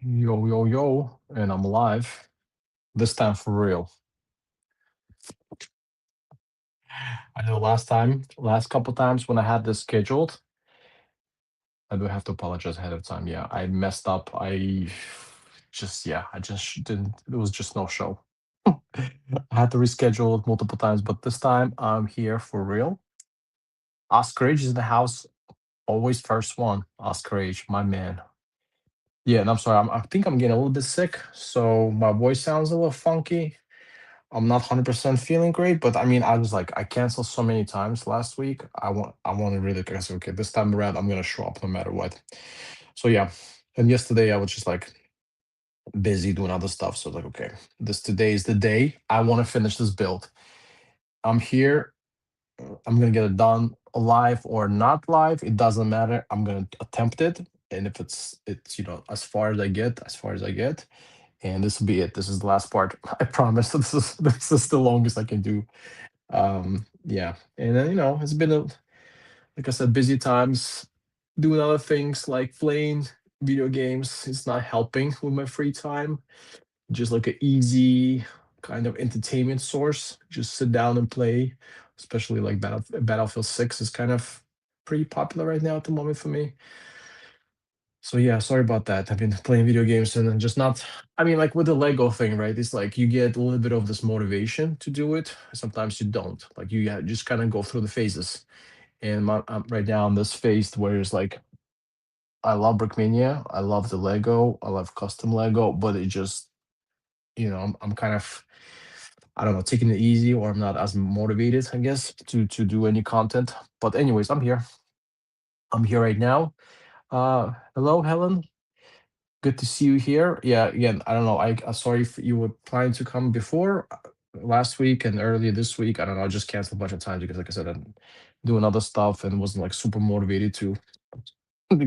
Yo, yo, yo, and I'm live. This time for real. I know last couple times when I had this scheduled, I do have to apologize ahead of time. Yeah, I messed up. I just didn't, it was just no show. I had to reschedule it multiple times, but this time I'm here for real. Oscar Age is in the house, always first one. Oscar Age, my man. Yeah, and I'm sorry, I think I'm getting a little bit sick, so my voice sounds a little funky. I'm not 100% feeling great, but I mean, I was like, I canceled so many times last week. I want to really, I said, okay, this time around, I'm gonna show up no matter what. So yeah, and yesterday I was just like busy doing other stuff. So like, okay, this today is the day I want to finish this build. I'm here. I'm gonna get it done live or not live. It doesn't matter. I'm gonna attempt it, and if it's as far as I get, as far as I get, and this will be it. This is the last part. I promise. This is the longest I can do. Yeah, and then it's been like I said, busy times doing other things like playing video games. It's not helping with my free time. Just like an easy kind of entertainment source. Just sit down and play, especially like Battlefield 6 is kind of pretty popular right now at the moment for me. So yeah, sorry about that. I've been playing video games and then just not. I mean, like with the Lego thing, right? It's like you get a little bit of this motivation to do it. Sometimes you don't. Like you just kind of go through the phases. And I'm right now in this phase where it's like I love Brickmania, I love the Lego, I love custom Lego, but it just I'm kind of, I don't know, taking it easy, or I'm not as motivated, I guess, to do any content. But anyways, I'm here. I'm here right now. Hello, Helen. Good to see you here. Yeah, again, I don't know. I sorry if you were planning to come before last week and earlier this week. I don't know. I just canceled a bunch of times because, like I said, I'm doing other stuff and wasn't like super motivated to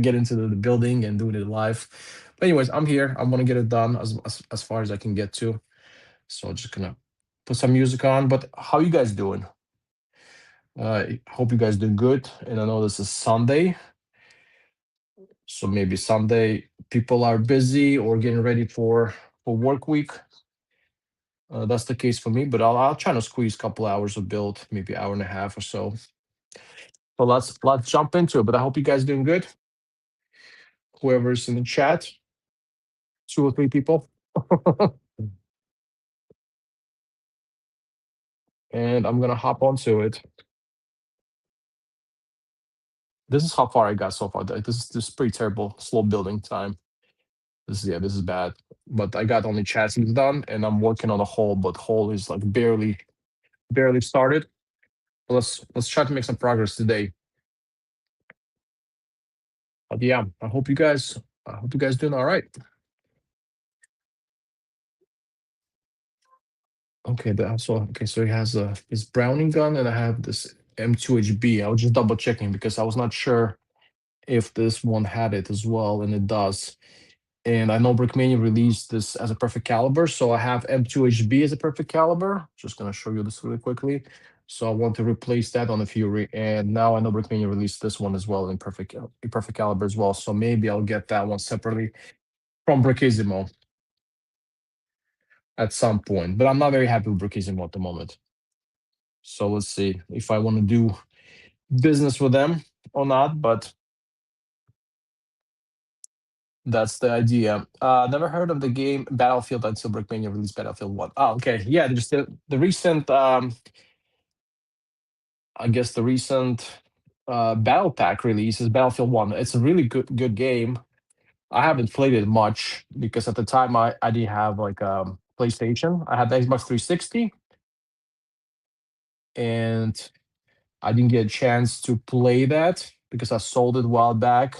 get into the building and doing it live. But anyways, I'm here. I want to get it done as far as I can get to. So just gonna put some music on. But how you guys doing? Hope you guys doing good. And I know this is Sunday, so maybe Sunday people are busy or getting ready for work week. That's the case for me, but I'll try to squeeze a couple hours of build, maybe hour and a half or so. So let's jump into it. But I hope you guys doing good. Whoever's in the chat, two or three people, and I'm gonna hop onto it. This is how far I got so far. This is pretty terrible. Slow building time. This is bad. But I got only chassis done, and I'm working on the hull. But hull is like barely started. Let's try to make some progress today. But yeah, I hope you guys doing all right. Okay, so he has his Browning gun, and I have this M2HB. I was just double checking because I was not sure if this one had it as well, and it does. And I know Brickmania released this as a perfect caliber, so I have M2HB as a perfect caliber. Just gonna show you this really quickly. So I want to replace that on the Fury, and now I know Brickmania released this one as well in perfect caliber as well. So maybe I'll get that one separately from Brickisimo at some point. But I'm not very happy with Brickisimo at the moment. So let's see if I want to do business with them or not. But that's the idea. Never heard of the game Battlefield until Brickmania released Battlefield 1. Oh, okay. Yeah, just the recent, I guess the recent Battle Pack release is Battlefield 1. It's a really good game. I haven't played it much because at the time I didn't have like a PlayStation. I had the Xbox 360, and I didn't get a chance to play that because I sold it a while back.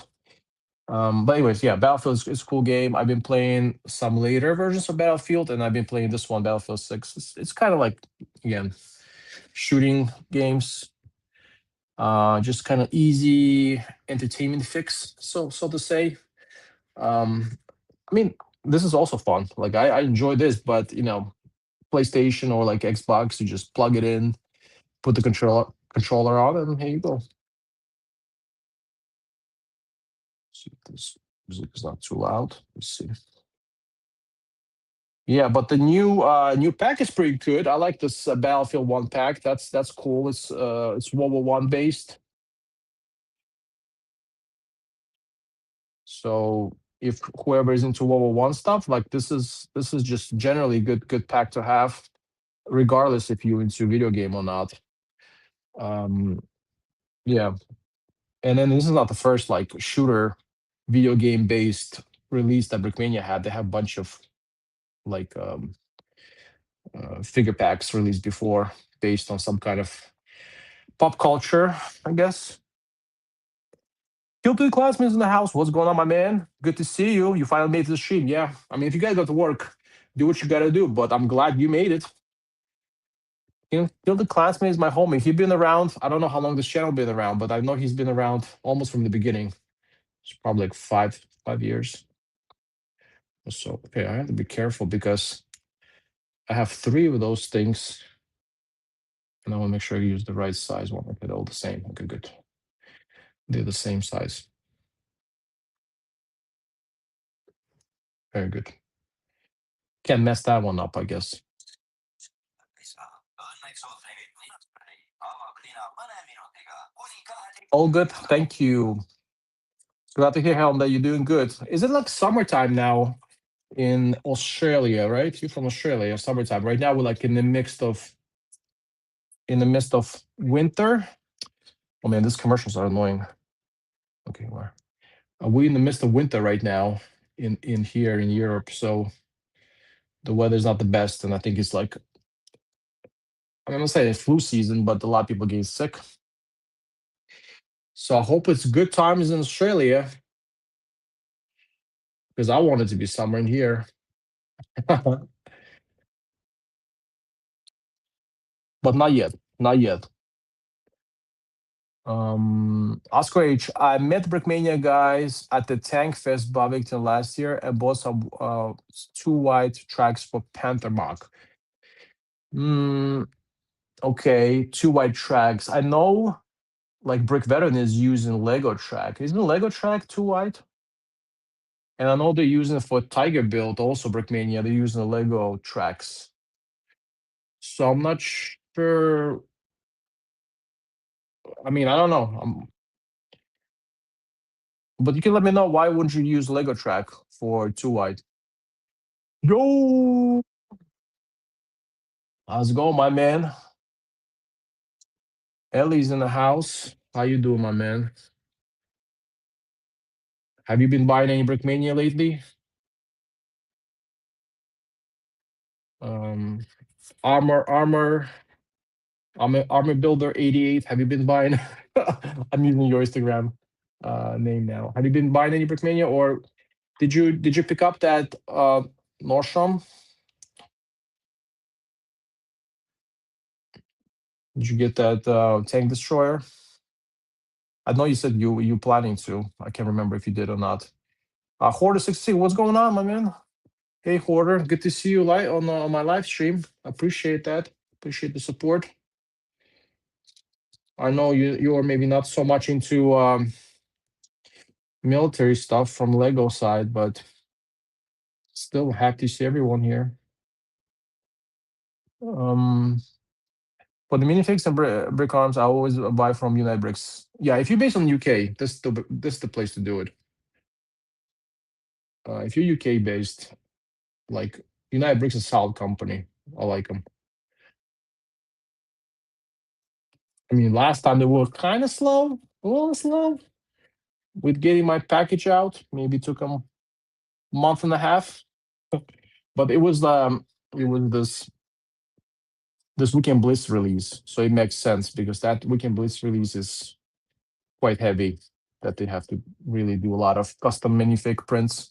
But anyways, yeah, Battlefield is a cool game. I've been playing some later versions of Battlefield, and I've been playing this one, Battlefield 6. It's kind of like, again, shooting games. Just kind of easy entertainment fix, so to say. Um, I mean, this is also fun. Like I enjoy this, but PlayStation or like Xbox, you just plug it in, put the controller on, and here you go. See if this music is not too loud. Let's see. Yeah, but the new pack is pretty good. I like this Battlefield One pack. That's cool. It's World War One based. So if whoever is into World War One stuff, like this is just generally good pack to have, regardless if you're into video game or not. Um, yeah, and then this is not the first like shooter video game based release that Brickmania had. They have a bunch of like figure packs released before based on some kind of pop culture, I guess. Kill to the classmates in the house. What's going on, my man? Good to see you. You finally made it to the stream. Yeah. I mean, if you guys got to work, do what you got to do. But I'm glad you made it. You know, Kill the classmates, my homie. He's been around. I don't know how long this channel been around, but I know he's been around almost from the beginning. It's probably like 5 years. So okay, I have to be careful because I have three of those things, and I want to make sure I use the right size one. Okay, they're all the same. Okay, good. They're the same size. Very good. Can't mess that one up, I guess. All good. Thank you. Glad to hear, Helm, that you're doing good. Is it like summertime now in Australia, right? You're from Australia, summertime. Right now we're like in the midst of winter. Oh man, these commercials are annoying. Okay, where are we in the midst of winter right now in here in Europe? So the weather's not the best, and I think it's like I'm gonna say it's flu season, but a lot of people getting sick. So I hope it's good times in Australia because I want it to be summer in here. But not yet. Not yet. Oscar H. I met Brickmania guys at the Tank Fest Bovington last year and bought some two white tracks for Panther Mock. Mm, okay, two white tracks. I know like Brick Veteran is using Lego track. Isn't Lego track two white? And I know they're using it for Tiger Build, also Brickmania. They're using the Lego tracks. So I'm not sure. I mean, I don't know. But you can let me know why wouldn't you use Lego track for two white? Yo, how's it going, my man? Ellie's in the house. How you doing, my man? Have you been buying any Brickmania lately? Um, armor builder 88. Have you been buying? I'm using your Instagram name now. Have you been buying any Brickmania, or did you pick up that Nordstrom? Did you get that tank destroyer? I know you said you planning to. I can't remember if you did or not. Hoarder 16, what's going on, my man? Hey, Hoarder, good to see you live on my live stream. Appreciate that. Appreciate the support. I know you are maybe not so much into military stuff from Lego side, but still happy to see everyone here. Um, for the minifigs and brick arms, I always buy from United Bricks. Yeah, if you're based in UK, this is the place to do it. If you're UK based, like United Bricks is a solid company. I like them. I mean, last time they were kind of slow, a little slow with getting my package out. Maybe took them a month and a half, but it was this Weekend Blitz release, so it makes sense because that Weekend Blitz release is quite heavy. That they have to really do a lot of custom minifig prints.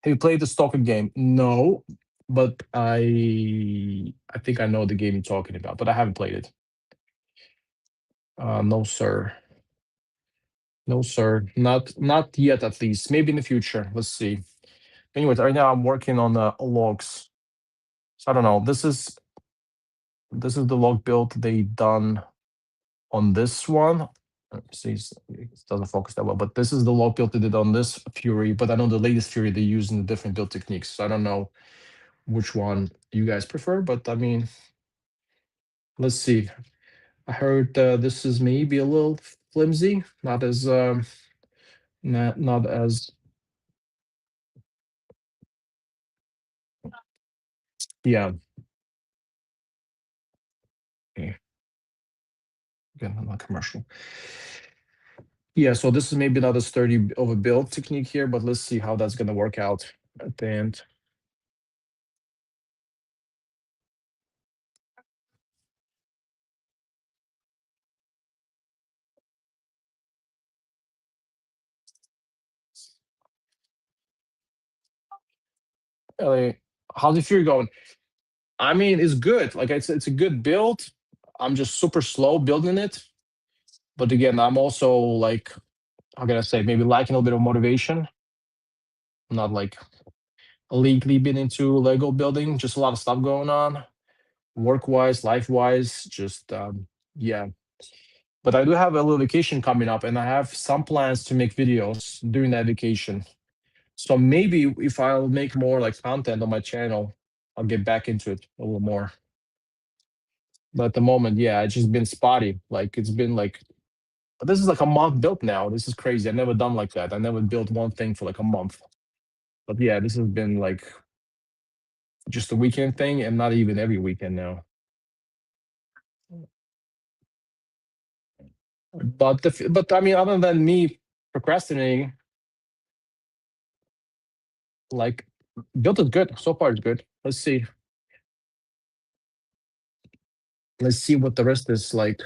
Have you played the Stalker game? No, but I think I know the game you're talking about, but I haven't played it. No, sir. No, sir. Not yet, at least. Maybe in the future. Let's see. Anyways, right now I'm working on the logs. So I don't know. This is the log build they done on this one. See, it doesn't focus that well, but this is the log build they did on this Fury. But I know the latest Fury they're using the different build techniques. So I don't know which one you guys prefer, but I mean, let's see. I heard this is maybe a little flimsy, not as yeah. Okay, again, I'm not commercial. Yeah, so this is maybe not as sturdy of a build technique here, but let's see how that's gonna work out at the end. Ellie, how's the Fury going? I mean, it's good. Like it's a good build. I'm just super slow building it. But again, I'm also like, how can I say, maybe lacking a little bit of motivation. I'm not like illegally been into Lego building, just a lot of stuff going on, work wise, life wise, just yeah. But I do have a little vacation coming up, and I have some plans to make videos during that vacation. So maybe if I'll make more like content on my channel, I'll get back into it a little more. But at the moment, yeah, it's just been spotty. Like it's been like, but this is like a month built now. This is crazy. I've never done like that. I never built one thing for like a month. But yeah, this has been like just a weekend thing, and not even every weekend now. But I mean, other than me procrastinating, like built is good. So far, it's good. Let's see. Let's see what the rest is like.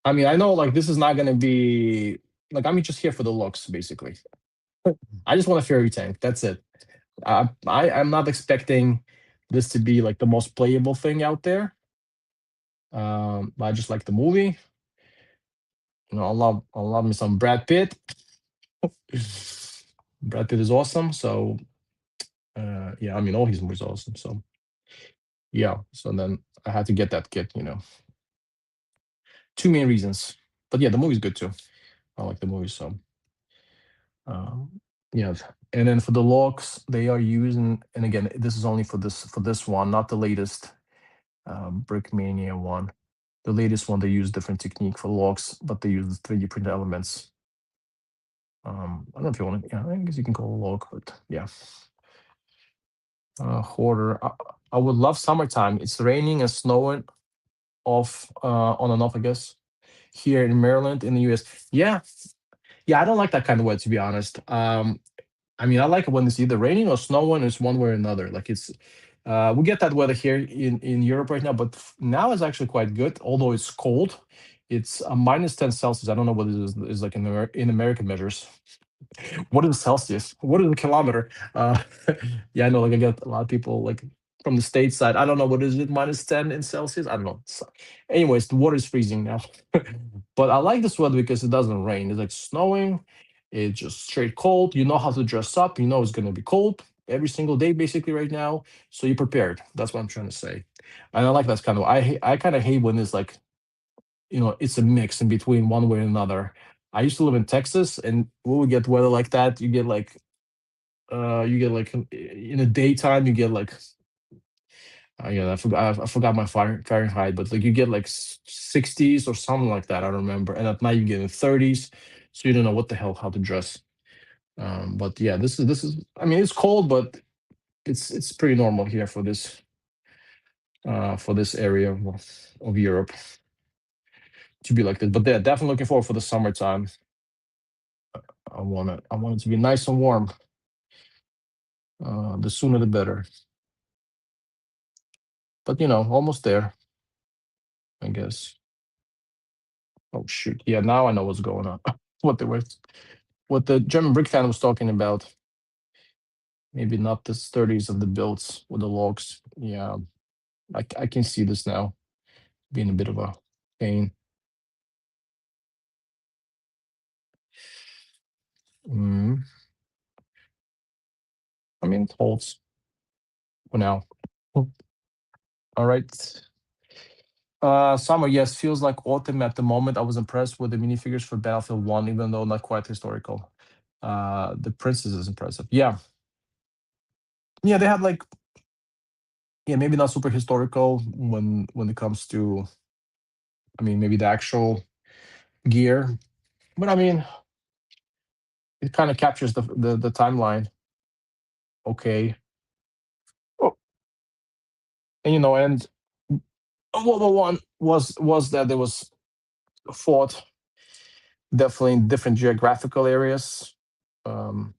I mean, I know like this is not gonna be like I'm just here for the looks, basically. I just want a fairy tank. That's it. I'm not expecting this to be like the most playable thing out there. But I just like the movie. You know, I love me some Brad Pitt. Brad Pitt is awesome. So yeah, I mean all his movies are awesome. So yeah. So then I had to get that kit, you know. Two main reasons. But yeah, the movie's good too. I like the movie, so um yeah. And then for the locks, they are using, and again, this is only for this one, not the latest Brickmania one. The latest one, they use different technique for locks, but they use the 3D printed elements. I don't know if you want to, yeah, I guess you can call it a lock, but yeah. Hoarder. I would love summertime. It's raining and snowing off, on and off, I guess, here in Maryland in the US. Yeah, yeah, I don't like that kind of weather, to be honest. I mean, I like it when it's either raining or snowing. It's one way or another. Like it's, we get that weather here in Europe right now, but now it's actually quite good. Although it's cold, it's a minus 10 Celsius. I don't know what it is like in American measures. What is Celsius? What is a kilometer? Yeah, I know. Like I get a lot of people like from the state side. I don't know what is it minus 10 in Celsius. I don't know. Anyways, the water is freezing now. But I like this weather because it doesn't rain. It's like snowing. It's just straight cold. You know how to dress up. You know it's gonna be cold every single day basically right now. So you're prepared. That's what I'm trying to say. And I like that kind of. I kind of hate when it's like, you know, it's a mix in between one way and another. I used to live in Texas, and when we get weather like that, you get like in the daytime, you get like yeah, I forgot my Fahrenheit, but like you get like 60s or something like that. I don't remember. And at night you get in 30s, so you don't know what the hell how to dress. But yeah, this is. I mean, it's cold, but it's pretty normal here for this area of Europe to be like this. But yeah, definitely looking forward for the summertime. I want it to be nice and warm. The sooner the better. But you know, almost there, I guess. Oh shoot! Yeah, now I know what's going on. What the German brick fan was talking about. Maybe not the sturdies of the builds with the logs. Yeah, I can see this now being a bit of a pain. Mm, I mean, it holds for now. All right. Summer, yes, feels like autumn at the moment. I was impressed with the minifigures for Battlefield 1, even though not quite historical. The princess is impressive. Yeah, Yeah, they had like, yeah, maybe not super historical when it comes to, I mean, maybe the actual gear, but I mean, it kind of captures the timeline. Okay. Oh, and and World War One was that there was fought definitely in different geographical areas, um,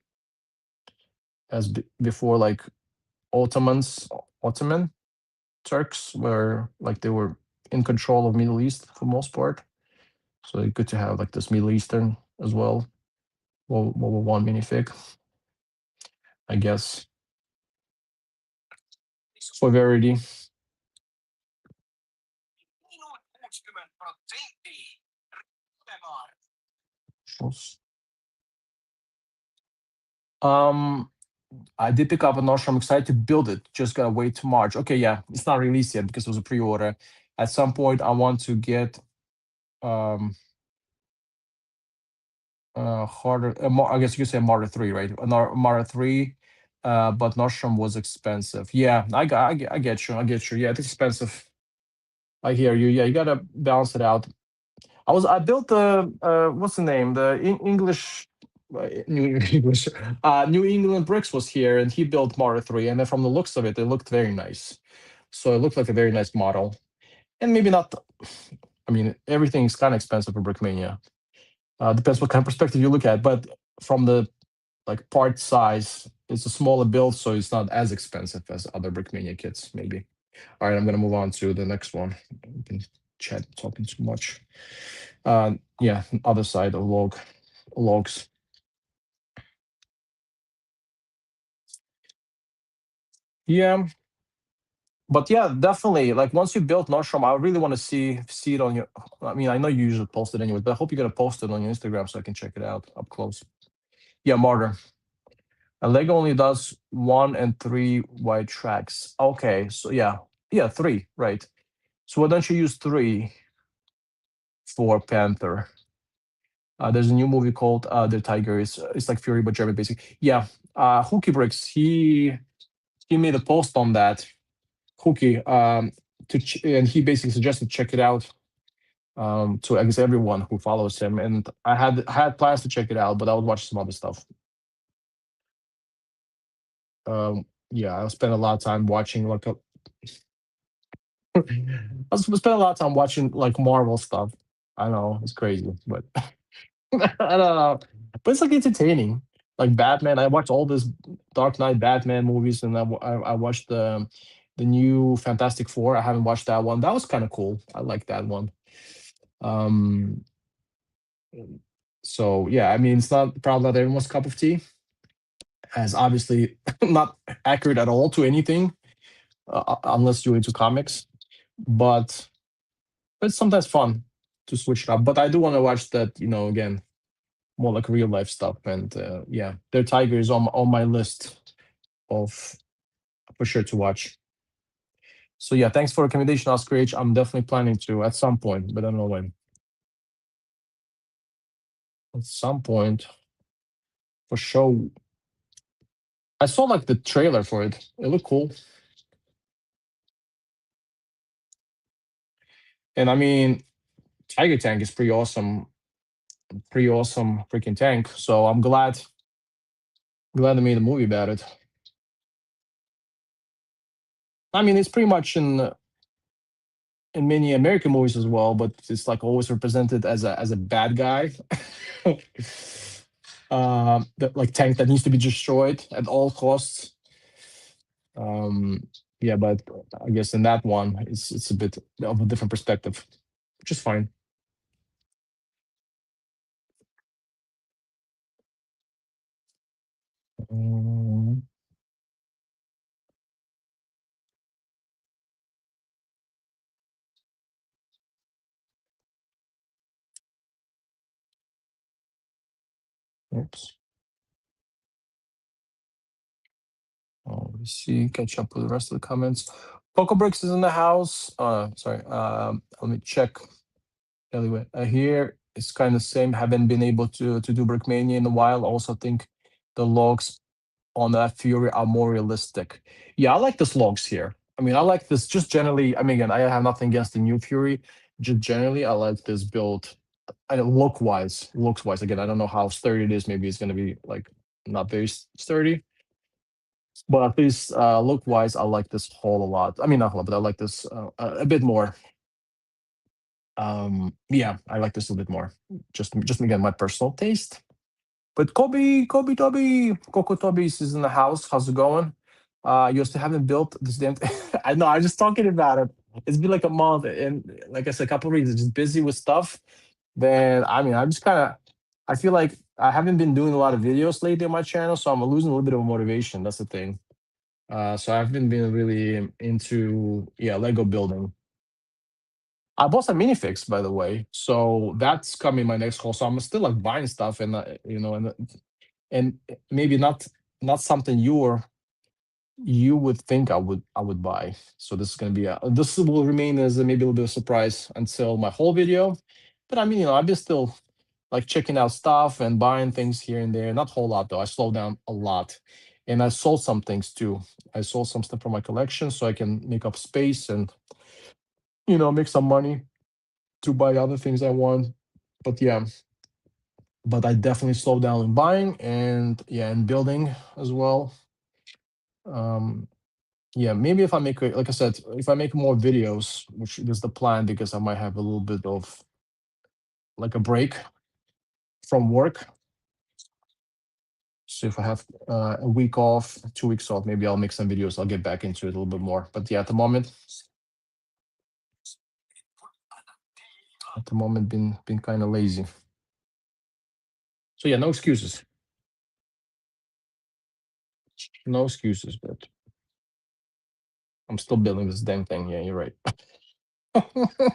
as before, like Ottoman Turks were like they were in control of Middle East for most part. So it's good to have like this Middle Eastern as well. World War One minifig, I guess, for verity. Um, I did pick up a Nordstrom. I'm excited to build it. Just gotta wait to March. Okay, yeah, it's not released yet because it was a pre-order. At some point, I want to get um harder. I guess you could say Martyr 3, right? Martyr 3, but Nordstrom was expensive. Yeah, I get you. I get you. Yeah, it's expensive. I hear you. Yeah, you gotta balance it out. I built the what's the name? The English New English New England Bricks was here, and he built Martyr 3, and then from the looks of it, it looked very nice. So it looked like a very nice model, and maybe not. I mean, everything's kind of expensive for Brickmania. Depends what kind of perspective you look at, but from the like part size, it's a smaller build, so it's not as expensive as other Brickmania kits. Maybe. All right, I'm gonna move on to the next one. I've been chat talking too much. Yeah, other side of logs. Yeah, but yeah, definitely. Like once you build Nordstrom, I really want to see it on your. I mean, I know you usually post it anyway, but I hope you're gonna post it on your Instagram so I can check it out up close. Yeah, Martyr. Lego only does 1 and 3 white tracks. Okay, so yeah, yeah, three, right? So why don't you use three for Panther? There's a new movie called The Tiger. It's like Fury but German, basically. Yeah, Hooky Bricks. He made a post on that Hooky, and he basically suggested check it out, to I guess everyone who follows him. And I had plans to check it out, but I would watch some other stuff. Yeah, I spent a lot of time watching like I spent a lot of time watching like Marvel stuff. I know it's crazy, but I don't know. But it's like entertaining. Like Batman, I watched all this Dark Knight Batman movies, and I watched the new Fantastic Four. I haven't watched that one. That was kind of cool. I like that one. Um, so yeah, I mean, it's not probably not everyone's cup of tea, as obviously not accurate at all to anything, unless you're into comics. But it's sometimes fun to switch it up. But I do want to watch that, again, more like real life stuff. And yeah, their Tiger is on my list of for sure to watch. So yeah, thanks for the recommendation, Oscar H. I'm definitely planning to at some point, but I don't know when. At some point, for sure. I saw like the trailer for it. It looked cool. And I mean, Tiger Tank is pretty awesome freaking tank. So I'm glad they made a movie about it. I mean, it's pretty much in many American movies as well, but it's like always represented as a bad guy. That like tank that needs to be destroyed at all costs. Um, yeah, but I guess in that one, it's a bit of a different perspective, which is fine. Um, oops. Let's see. Catch up with the rest of the comments. Coco Bricks is in the house. Sorry. Let me check. Anyway, here it's kind of same. Haven't been able to do Brickmania in a while. Also think the logs on that Fury are more realistic. Yeah, I like the slogs here. I mean, I like this just generally. I mean, again, I have nothing against the new Fury. Just generally, I like this build. Looks wise. Again, I don't know how sturdy it is. Maybe it's gonna be like not very sturdy, but at least look wise, I like this whole a lot. I mean, not a lot, but I like this a bit more. Yeah, I like this a bit more. Just again, my personal taste. But Kobe, Coco Toby's is in the house. How's it going? You still haven't built this damn. I know. I'm just talking about it. It's been like a month, and like I said, a couple of reasons. Just busy with stuff. Then I mean, I'm just kind of. I feel like I haven't been doing a lot of videos lately on my channel, so I'm losing a little bit of motivation. That's the thing. So I haven't been really into Lego building. I bought some minifigs, by the way, so that's coming my next haul. So I'm still like buying stuff, and and maybe not something you would think I would buy. So this is gonna be this will remain as maybe a little bit of a surprise until my whole video. But I mean, I've been still like checking out stuff and buying things here and there. Not a whole lot though. I slowed down a lot, and I sold some things too. I sold some stuff from my collection so I can make up space and make some money to buy other things I want. But yeah, but I definitely slowed down in buying and and building as well. Um, yeah, maybe if I make like I said, if I make more videos, which is the plan, because I might have a little bit of like a break from work. So if I have a week off, 2 weeks off, maybe I'll make some videos. I'll get back into it a little bit more. But yeah, at the moment, been kind of lazy. So yeah, no excuses, no excuses. But I'm still building this damn thing. Yeah, you're right.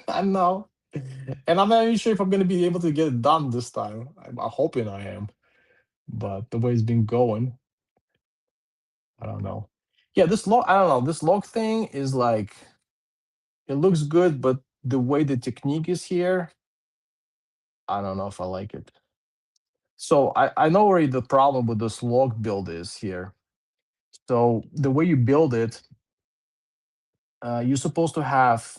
I know. And I'm not even sure if I'm going to be able to get it done this time. I'm hoping I am. But the way it's been going, I don't know. Yeah, this log, I don't know. This log thing is like, it looks good, but the way the technique is here, I don't know if I like it. So I know where the problem with this log build is here. So the way you build it, you're supposed to have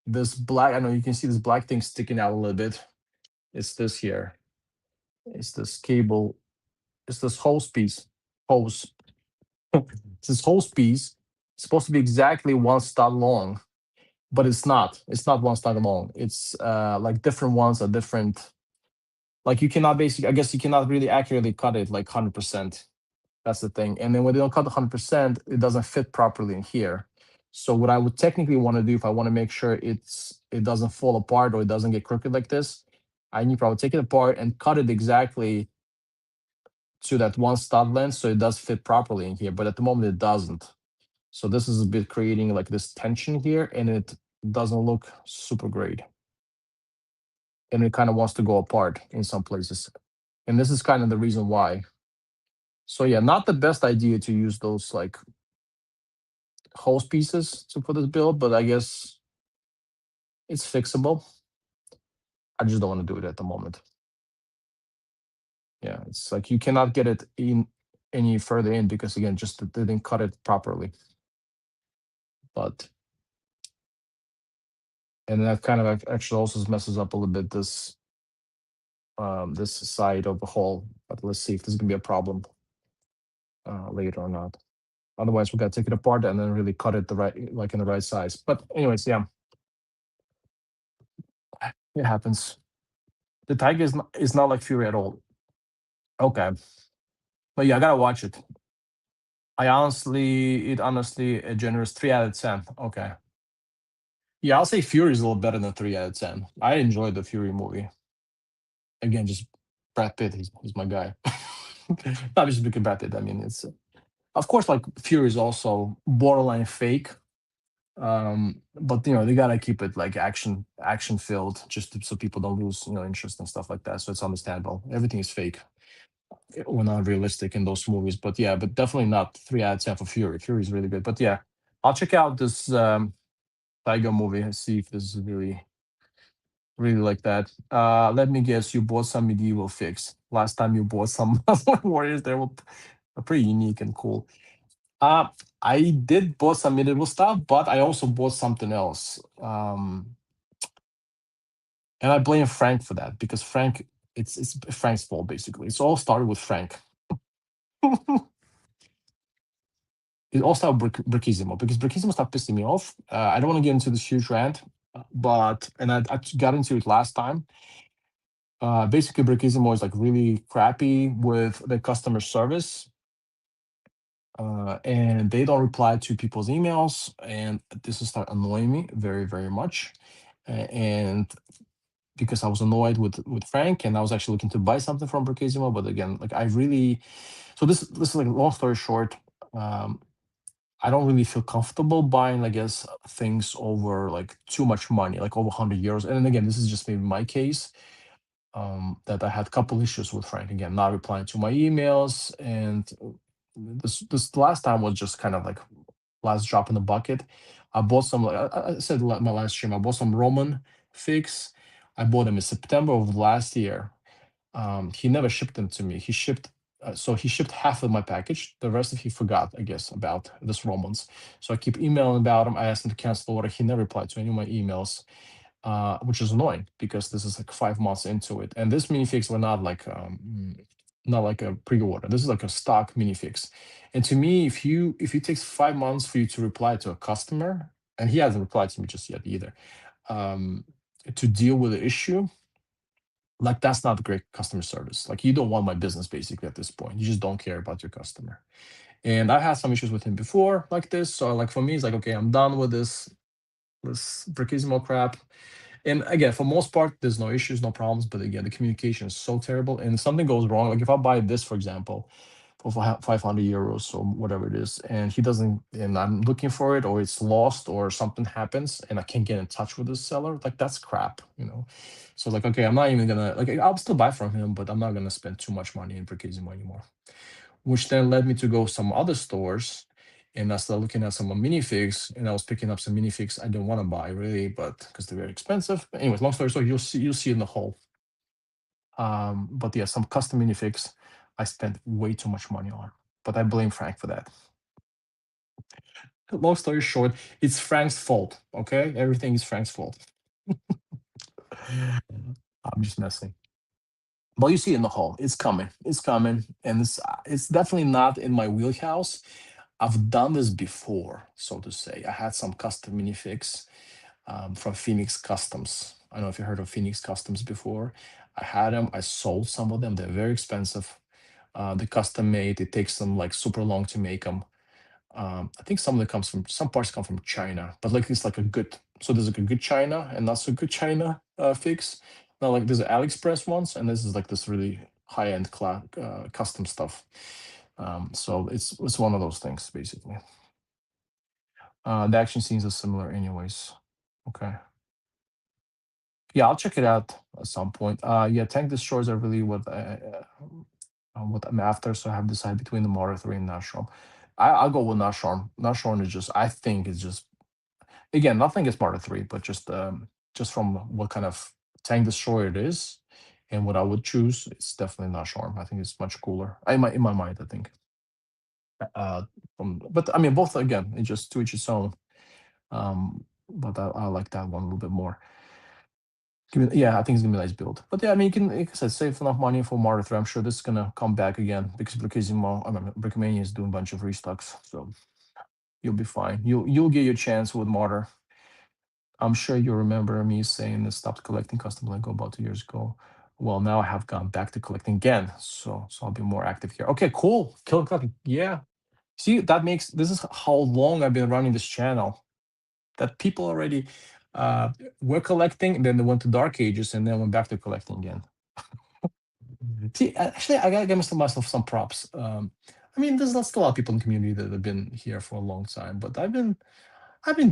this black, I know you can see this black thing sticking out a little bit. It's this here. It's this cable. It's this hose piece. Hose. It's this hose piece. It's supposed to be exactly one stud long, but it's not. It's not one stud long. It's like different ones are different. Like you cannot basically, I guess you cannot really accurately cut it like 100%. That's the thing. And then when they don't cut 100%, it doesn't fit properly in here. So what I would technically want to do, if I want to make sure it doesn't fall apart or it doesn't get crooked like this, I need to probably take it apart and cut it exactly to that one stud length so it does fit properly in here. But at the moment it doesn't. So this is a bit creating like this tension here, and it doesn't look super great. And it kind of wants to go apart in some places. And this is kind of the reason why. So yeah, not the best idea to use those like hose pieces to put this build, but I guess it's fixable. I just don't want to do it at the moment. Yeah, it's like you cannot get it in any further in because again, just they didn't cut it properly. But and that kind of actually also messes up a little bit this side of the hole. But let's see if this is gonna be a problem later or not. Otherwise, we gotta take it apart and then really cut it the right, like in the right size. But anyways, yeah, it happens. The Tiger is not like Fury at all. Okay, but yeah, I gotta watch it. It honestly a generous 3 out of 10. Okay, yeah, I'll say Fury is a little better than 3 out of 10. I enjoyed the Fury movie. Again, just Brad Pitt. He's my guy. Not just because Brad Pitt. I mean, it's of course like Fury is also borderline fake. But they gotta keep it like action filled just so people don't lose interest and stuff like that. So it's understandable. Everything is fake or not realistic in those movies. But yeah, but definitely not 3 out of 10 for Fury. Fury is really good. But yeah, I'll check out this Tiger movie and see if this is really like that. Let me guess, you bought some medieval fix. Last time you bought some Warriors, they were pretty unique and cool. Uh, I did bought some medieval stuff, but I also bought something else. And I blame Frank for that because Frank, it's Frank's fault basically. It's all started with Frank. It all started with Brickisimo because Brickisimo started pissing me off. I don't want to get into this huge rant, but and I got into it last time. Basically, Brickisimo is like really crappy with the customer service, and they don't reply to people's emails, and this is start annoying me very very much. And because I was annoyed with Frank, and I was actually looking to buy something from Brickisimo, but again, like I really, so this is like long story short. Um, I don't really feel comfortable buying, I guess, things over like too much money, like over 100 euros. And then again, this is just maybe my case, that I had a couple issues with Frank again, not replying to my emails, and this last time was just kind of like last drop in the bucket. I bought some, like I said my last stream, I bought some Roman figs. I bought them in September of last year. He never shipped them to me. He shipped half of my package. The rest of he forgot, I guess, about this Romans. So I keep emailing about him. I asked him to cancel the order. He never replied to any of my emails, which is annoying because this is like 5 months into it. And this minifigs were not like a pre-order. This is like a stock minifix. And to me, if it takes 5 months for you to reply to a customer, and he hasn't replied to me just yet either, um, to deal with the issue, like that's not great customer service. Like you don't want my business basically at this point. You just don't care about your customer. And I had some issues with him before like this. So like for me, it's like, okay, I'm done with this Brickismo crap. And again, for most part, there's no issues, no problems. But again, the communication is so terrible. And if something goes wrong, like if I buy this, for example, for 500 euros or whatever it is, and he doesn't, and I'm looking for it, or it's lost, or something happens, and I can't get in touch with the seller, like that's crap, you know. So like, okay, I'm not even gonna like, I'll still buy from him, but I'm not gonna spend too much money in Bricasimo anymore. Which then led me to go some other stores, and I started looking at some minifigs, and I was picking up some minifigs I didn't want to buy really, but because they're very expensive. But anyways, long story short, you'll see in the whole. But yeah, some custom minifigs I spent way too much money on, but I blame Frank for that. Long story short, it's Frank's fault. Okay, everything is Frank's fault. I'm just messing. But you see in the hall, it's coming. It's coming, and it's definitely not in my wheelhouse. I've done this before, so to say. I had some custom minifigs, from Phoenix Customs. I don't know if you heard of Phoenix Customs before. I had them. I sold some of them. They're very expensive. The custom made. It takes them like super long to make them. I think some parts come from China, but like it's like a good. So there's like a good China and not so good China fix. Now like there's AliExpress ones, and this is like this really high end custom stuff. So it's one of those things basically. The action scenes are similar, anyways. Okay. Yeah, I'll check it out at some point. Yeah, tank destroyers are really what I'm after. So I have decided between the Martyr 3 and Nashorn. I'll go with Nashorn. Nashorn is just, I think it's just, again, nothing against Martyr 3, but just from what kind of tank destroyer it is and what I would choose, it's definitely Nashorn. I think it's much cooler. In my mind, I think. Uh, but I mean, both again, it's just to each its own. But I like that one a little bit more. Yeah, I think it's gonna be a nice build. But yeah, I mean, you can, like I said, save enough money for Martyr 3. I'm sure this is gonna come back again because Brickisimo, I mean, Brickmania is doing a bunch of restocks, so you'll be fine. You'll get your chance with Martyr. I'm sure you remember me saying I stopped collecting custom Lego about 2 years ago. Well, now I have gone back to collecting again, so I'll be more active here. Okay, cool. Kill collecting. Yeah. See, this is how long I've been running this channel. That people already were collecting, and then they went to Dark Ages, and then went back to collecting again. See, actually, I gotta give myself some props. I mean, there's not still a lot of people in the community that have been here for a long time, but I've been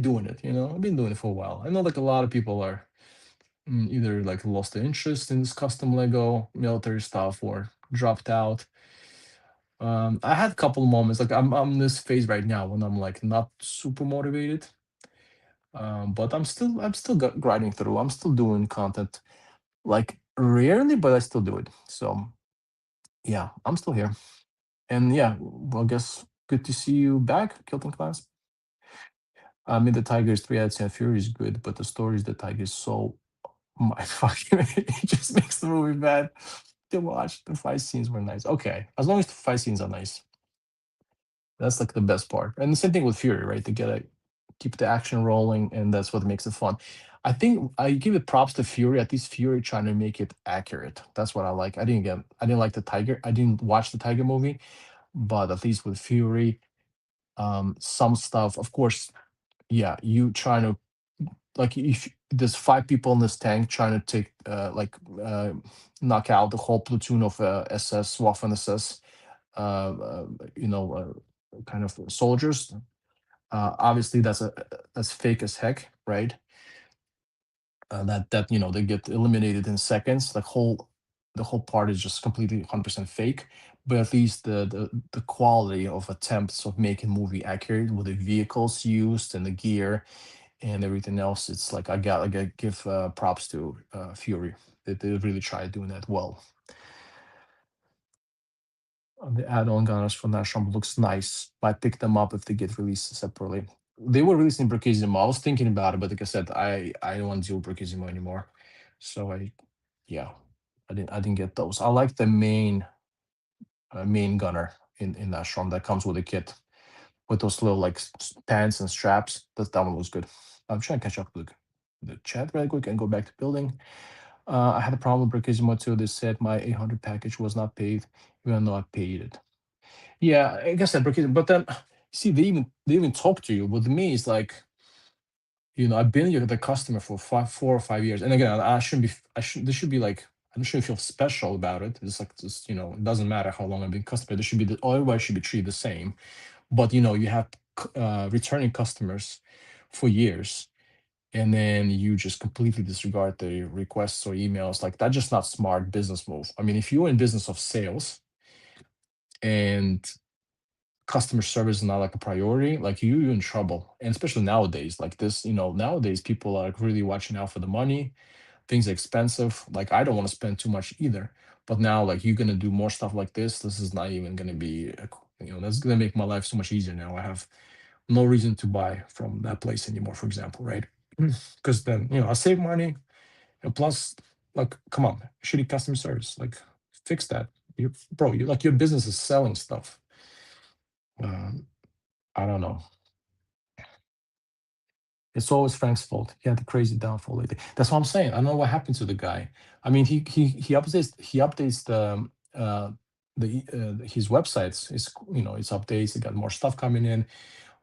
doing it. I've been doing it for a while. I know like a lot of people are either like lost their interest in this custom Lego military stuff or dropped out. I had a couple of moments like I'm in this phase right now when I'm like not super motivated. But I'm still grinding through. I'm still doing content like rarely, but I still do it. So yeah, I'm still here. And yeah, well, I guess good to see you back, Kilton class. I mean, the Tigers 3 out of 10 Fury is good, but the stories the Tigers so my fucking it just makes the movie bad to watch. The fight scenes were nice. Okay, as long as the fight scenes are nice, that's like the best part. And the same thing with Fury, right? They gotta keep the action rolling, and that's what makes it fun. I think I give it props to Fury. At least Fury trying to make it accurate. That's what I like. I didn't like the Tiger. I didn't watch the Tiger movie, but at least with Fury, some stuff. Of course, yeah, you trying to like if there's 5 people in this tank trying to take knock out the whole platoon of SS Waffen SS you know kind of soldiers. Obviously that's fake as heck, right? That they get eliminated in seconds. The whole part is just completely 100% fake. But at least the quality of attempts of making movie accurate with the vehicles used and the gear and everything else, it's like I gotta give props to Fury. They really tried doing that well. The add-on gunners for Nashorm looks nice. Might pick them up if they get released separately. They were released in Brachisimo. I was thinking about it, but like I said, I don't want to deal with Brachisimo anymore. So yeah, I didn't get those. I like the main gunner in Nashorm that comes with a kit with those little like pants and straps. That one was good. I'm trying to catch up with the chat really quick and go back to building. I had a problem with Brachisimo too. They said my 800 package was not paid, even though I paid it. Yeah, I guess that Brachisimo, but then see they even talk to you. With me, it's like I've been the customer for 4 or 5 years, and again, I shouldn't be. I should. This should be like I shouldn't feel special about it. It's like just it doesn't matter how long I've been customer. There should be everybody should be treated the same. But you have returning customers for years, and then you just completely disregard the requests or emails. Like that's just not smart business move. I mean, if you're in business of sales and customer service is not like a priority, like you're in trouble. And especially nowadays, like this, nowadays people are like really watching out for the money. Things are expensive. Like I don't want to spend too much either. But now, like you're gonna do more stuff like this. This is not even gonna be, that's gonna make my life so much easier now. I have no reason to buy from that place anymore, for example, right? Because then, I save money. And plus, like, come on, shitty customer service. Like, fix that. Your business is selling stuff. Um, I don't know. It's always Frank's fault. He had the crazy downfall lately. That's what I'm saying. I don't know what happened to the guy. I mean, he updates his websites. It's updates. He got more stuff coming in.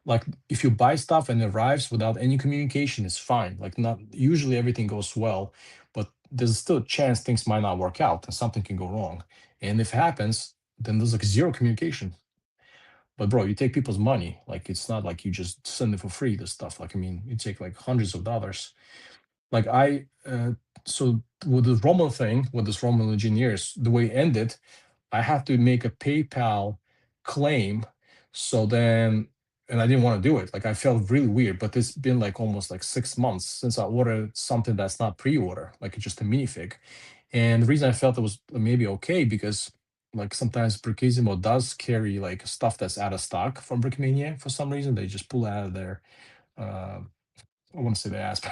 Like if you buy stuff and it arrives without any communication, it's fine. Like not usually everything goes well, but there's still a chance things might not work out and something can go wrong. And if it happens, then there's like zero communication. But bro, you take people's money. Like it's not like you just send it for free. This stuff. Like I mean, you take like hundreds of dollars. Like so with the Roman thing, with this Roman engineers, the way it ended, I have to make a PayPal claim. So then, and I didn't want to do it. Like I felt really weird, but it's been like almost like 6 months since I ordered something that's not pre-order, like it's just a minifig. And the reason I felt it was maybe okay because like sometimes Brickisimo does carry like stuff that's out of stock from Brickmania for some reason. They just pull out of their uh, I want to say they ask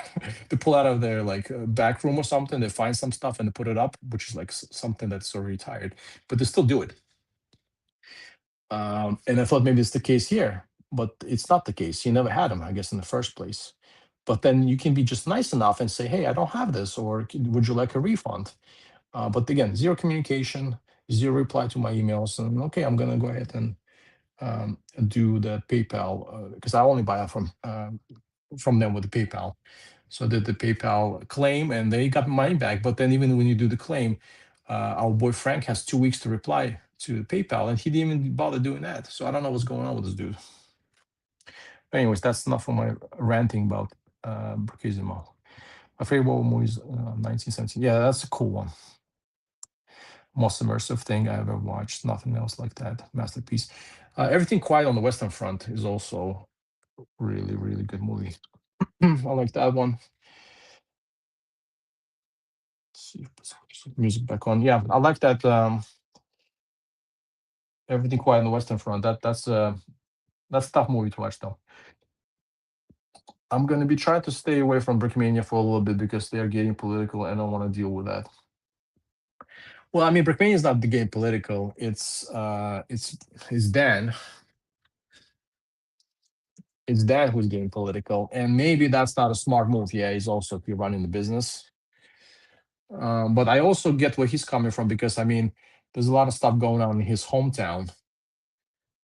to pull out of their like back room or something. They find some stuff and they put it up, which is like something that's already tired, but they still do it. And I thought maybe it's the case here, but it's not the case. You never had them, I guess, in the first place. But then you can be just nice enough and say, "Hey, I don't have this," or "Would you like a refund?" But again, zero communication, zero reply to my emails, and okay, I'm gonna go ahead and do the PayPal because I only buy it from them with the PayPal. So I did the PayPal claim and they got money back. But then even when you do the claim, our boy Frank has 2 weeks to reply to PayPal and he didn't even bother doing that. So I don't know what's going on with this dude. Anyways, that's enough for my ranting about Brukisimo. My favorite war movie is 1917. Yeah, that's a cool one. Most immersive thing I ever watched. Nothing else like that. Masterpiece. Everything Quiet on the Western Front is also really, really good movie. I like that one. Let's see if music back on. Yeah, I like that. Everything quiet on the Western Front. That's a tough movie to watch though. I'm gonna be trying to stay away from Brickmania for a little bit because they are getting political and I don't want to deal with that. Well, I mean, Brickmania is not the game political. It's Dan. It's Dan who's getting political, and maybe that's not a smart move. Yeah, he's also if you're running the business. But I also get where he's coming from because I mean, there's a lot of stuff going on in his hometown.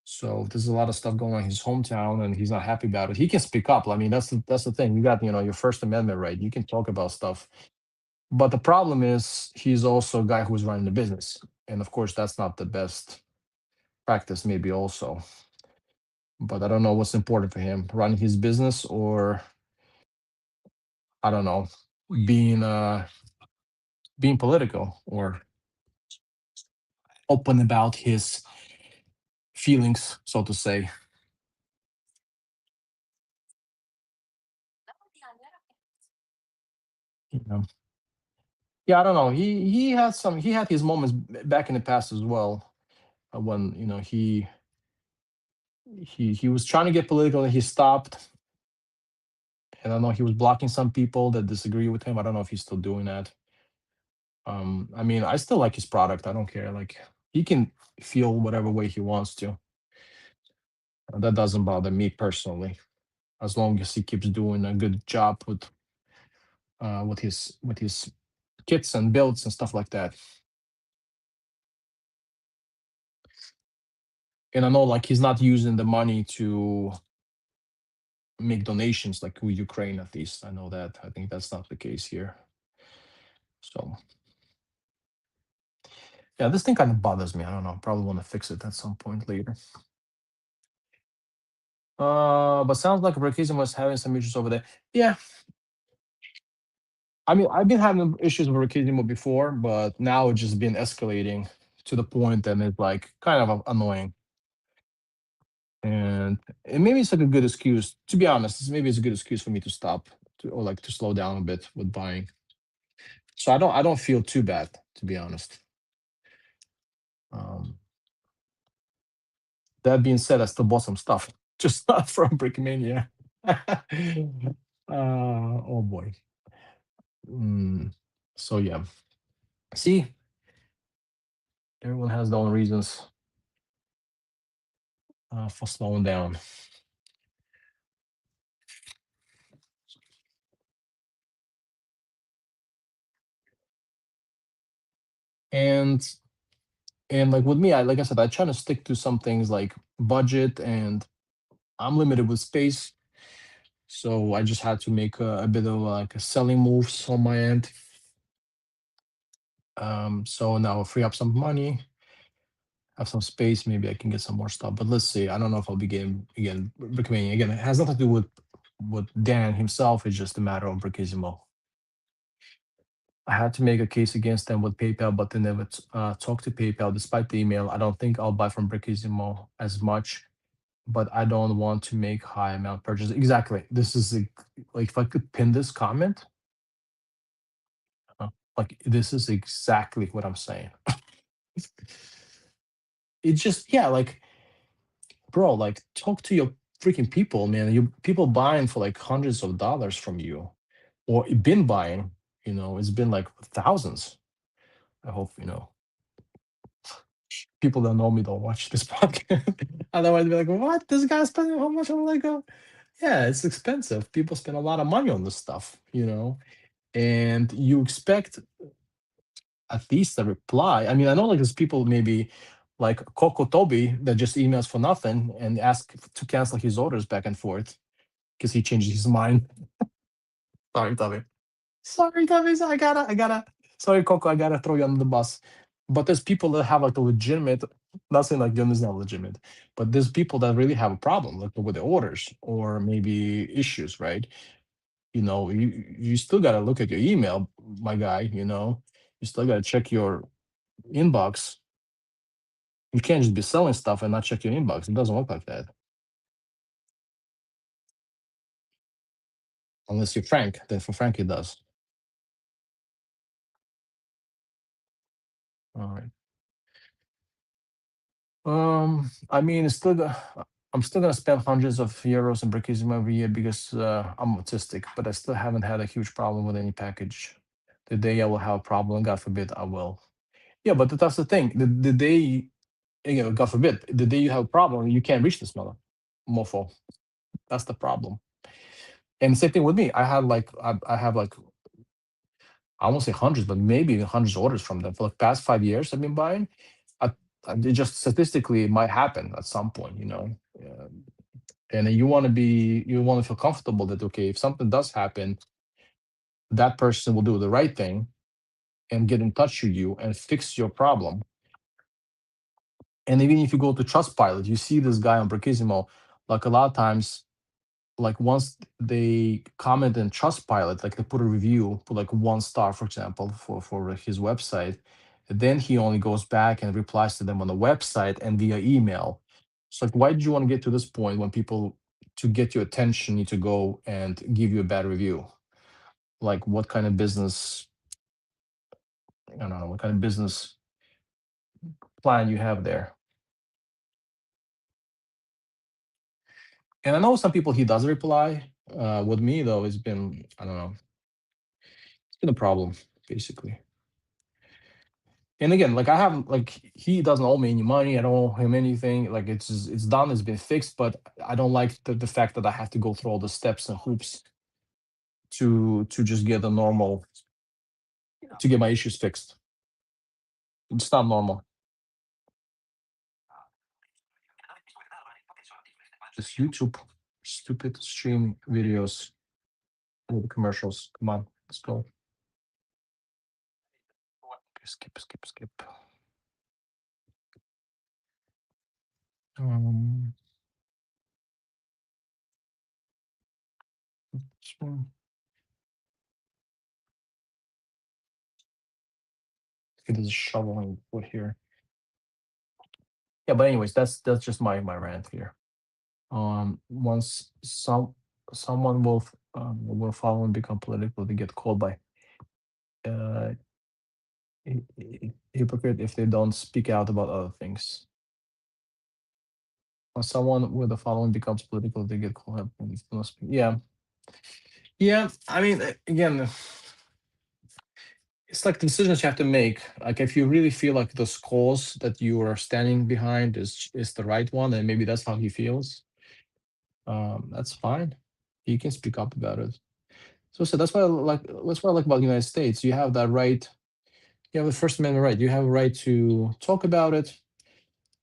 So there's a lot of stuff going on in his hometown, and he's not happy about it. He can speak up. I mean, that's the thing. You got your First Amendment right. You can talk about stuff. But the problem is he's also a guy who's running the business, and of course that's not the best practice. Maybe also, but I don't know what's important for him: running his business or I don't know, being being political or open about his feelings, so to say. You know. Yeah, I don't know. He had his moments back in the past as well when he was trying to get political and he stopped. And I know he was blocking some people that disagree with him. I don't know if he's still doing that. I mean, I still like his product. I don't care. Like he can feel whatever way he wants to. That doesn't bother me personally, as long as he keeps doing a good job with his kits and builds and stuff like that. And I know like he's not using the money to make donations like with Ukraine at least. I know that. I think that's not the case here. So yeah, this thing kind of bothers me. I don't know. Probably want to fix it at some point later. But sounds like Rakizim was having some issues over there. Yeah, I mean, I've been having issues with Rakizimo before, but now it's just been escalating to the point that it's like kind of annoying. And maybe it's like a good excuse. To be honest, maybe it's a good excuse for me to stop or like to slow down a bit with buying. So I don't feel too bad, to be honest. Um, that being said, I still bought some stuff, just not from Brickmania. Oh boy. Mm, so yeah. See, everyone has their own reasons for slowing down. And like with me, like I said, I try to stick to some things like budget, and I'm limited with space. So I just had to make a bit of like a selling moves on my end. So now I'll free up some money, have some space. Maybe I can get some more stuff. But let's see. I don't know if I'll be getting again recommending again. It has nothing to do with Dan himself. It's just a matter of Brichisimo. I had to make a case against them with PayPal, but they never talked to PayPal despite the email. I don't think I'll buy from Brichisimo as much, but I don't want to make high amount purchases. Exactly. This is like if I could pin this comment, like this is exactly what I'm saying. It's just yeah, like bro, like talk to your freaking people, man. You people buying for like hundreds of dollars from you, or been buying. It's been like thousands. I hope people that know me don't watch this podcast. Otherwise, they'll be like, "What? This guy's spending how much?" I'm like, "Yeah, it's expensive. People spend a lot of money on this stuff, and you expect at least a reply. I mean, I know like there's people maybe like Coco Toby that just emails for nothing and ask to cancel his orders back and forth because he changes his mind. Sorry, Toby. Sorry, Toby. I gotta. Sorry, Coco. I gotta throw you under the bus. But there's people that have like a legitimate. Not saying like Gun is not legitimate, but there's people that really have a problem like with the orders or maybe issues, right? You still gotta look at your email, my guy. You still gotta check your inbox. You can't just be selling stuff and not check your inbox. It doesn't work like that. Unless you're Frank, then for Frank it does. All right. I mean, I'm still gonna spend hundreds of euros in Brickism every year because I'm autistic, but I still haven't had a huge problem with any package. The day I will have a problem, God forbid, I will. Yeah, but that's the thing. The day, God forbid, the day you have a problem, you can't reach this mofo. That's the problem. And same thing with me. I have like I won't say hundreds, but maybe hundreds of orders from them for the past 5 years. I've been buying. I, it just statistically it might happen at some point, and you want to feel comfortable that okay, if something does happen, that person will do the right thing and get in touch with you and fix your problem. And even if you go to Trustpilot, you see this guy on Brichisimo, like a lot of times, like once they comment in Trustpilot, like they put a review, put like 1 star, for example, for his website, then he only goes back and replies to them on the website and via email. So like, why did you want to get to this point when people to get your attention need to go and give you a bad review? Like, what kind of business? I don't know what kind of business plan you have there. And I know some people he does reply. With me though, it's been I don't know, it's been a problem basically. And again, like I haven't like he doesn't owe me any money. I don't owe him anything. Like it's done. It's been fixed. But I don't like the fact that I have to go through all the steps and hoops to just get a normal to get my issues fixed. It's not normal. Just YouTube, stupid stream videos with commercials. Come on, let's go. Skip, skip, skip. Um, this one. It is shoveling wood here. Yeah, but anyways, that's just my rant here. Once someone will follow and become political, they get called by uh, hypocrite if they don't speak out about other things. When someone with a following becomes political, they get called out when they don't speak. Yeah, yeah. I mean, again, it's like the decisions you have to make. Like if you really feel like the cause that you are standing behind is the right one, and maybe that's how he feels. That's fine. You can speak up about it. So that's what I like about the United States. You have that right. You have the First Amendment right. You have a right to talk about it,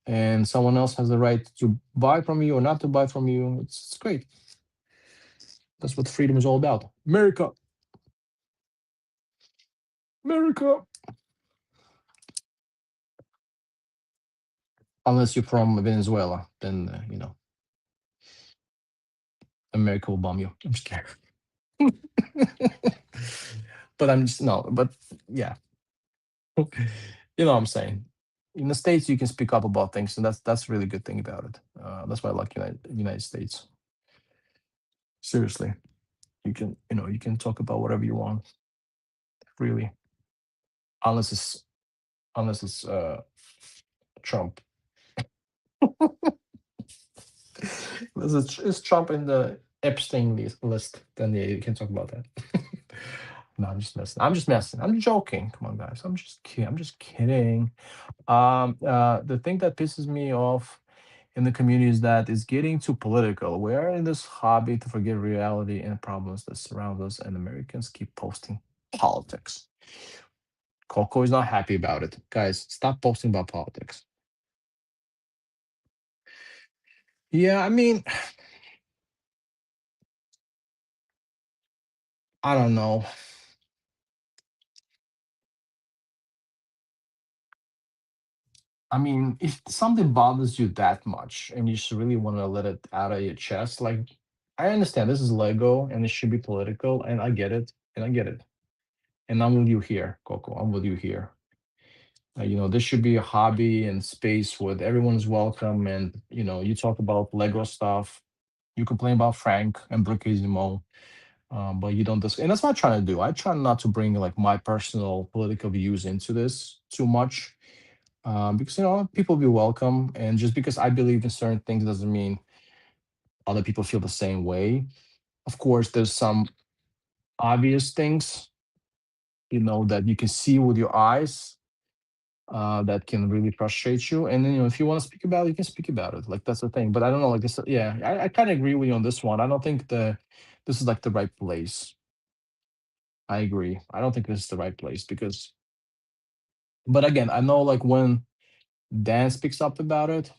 and someone else has the right to buy from you or not to buy from you. It's great. That's what freedom is all about. America, America. Unless you're from Venezuela, then America will bomb you. I'm just kidding. But I'm just no. But yeah, you know what I'm saying. In the states, you can speak up about things, and that's a really good thing about it. That's why I like United States. Seriously, you can talk about whatever you want, really, unless it's Trump. Unless it's Trump in the Epstein list, then yeah, you can talk about that. No, I'm just messing. I'm just messing. I'm joking. Come on, guys. I'm just kidding. I'm just kidding. The thing that pisses me off in the community is that it's getting too political. We're in this hobby to forget reality and problems that surround us, and Americans keep posting politics. Coco is not happy about it. Guys, stop posting about politics. Yeah, I mean, I don't know. I mean, if something bothers you that much and you just really want to let it out of your chest, like I understand this is Lego and it should be political, and I get it, and I get it. And I'm with you here, Coco. I'm with you here. This should be a hobby and space where everyone's welcome. And you talk about Lego stuff. You complain about Frank and Brookismo, but you don't. And that's what I'm trying to do. I try not to bring like my personal political views into this too much. because people be welcome, and just because I believe in certain things doesn't mean other people feel the same way. Of course, there's some obvious things, that you can see with your eyes, that can really frustrate you. And then, if you want to speak about it, you can speak about it. Like, that's the thing. But I don't know, like this. Yeah, I kind of agree with you on this one. I don't think this is like the right place. I agree. I don't think this is the right place because, but again, I know like when Dan speaks up about it,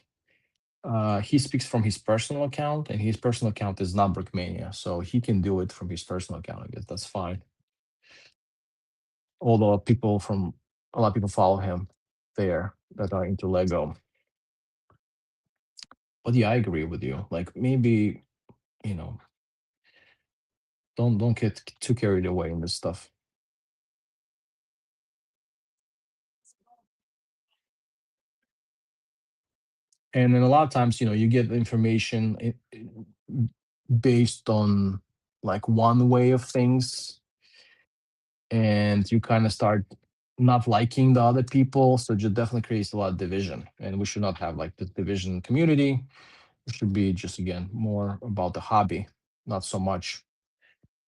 he speaks from his personal account, and his personal account is not Brickmania, so he can do it from his personal account. I guess that's fine. Although a lot of people follow him there that are into Lego. But yeah, I agree with you. Like, maybe, you know, don't get too carried away in this stuff. And then a lot of times, you get information based on like one way of things, and you kind of start not liking the other people. So it just definitely creates a lot of division. And we should not have like the division in community. It should be just, again, more about the hobby, not so much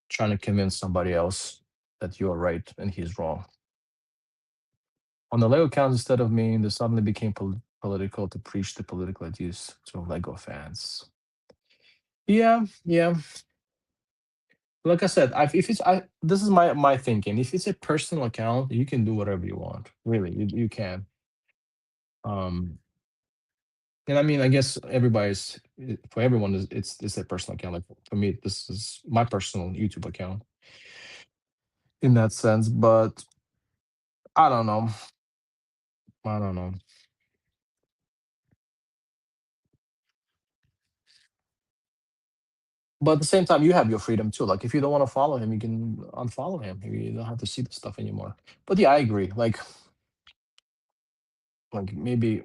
trying to convince somebody else that you're right and he's wrong. On the Lego account, instead of me, they suddenly became political to preach the political ideas to Lego fans. Yeah, yeah. Like I said, if it's this is my thinking. If it's a personal account, you can do whatever you want. Really, you can. Um, and I mean, I guess for everyone, it's their personal account. Like, for me, this is my personal YouTube account in that sense. But I don't know. I don't know. But at the same time, you have your freedom too. Like, if you don't want to follow him, you can unfollow him. You don't have to see the stuff anymore. But yeah, I agree. Like maybe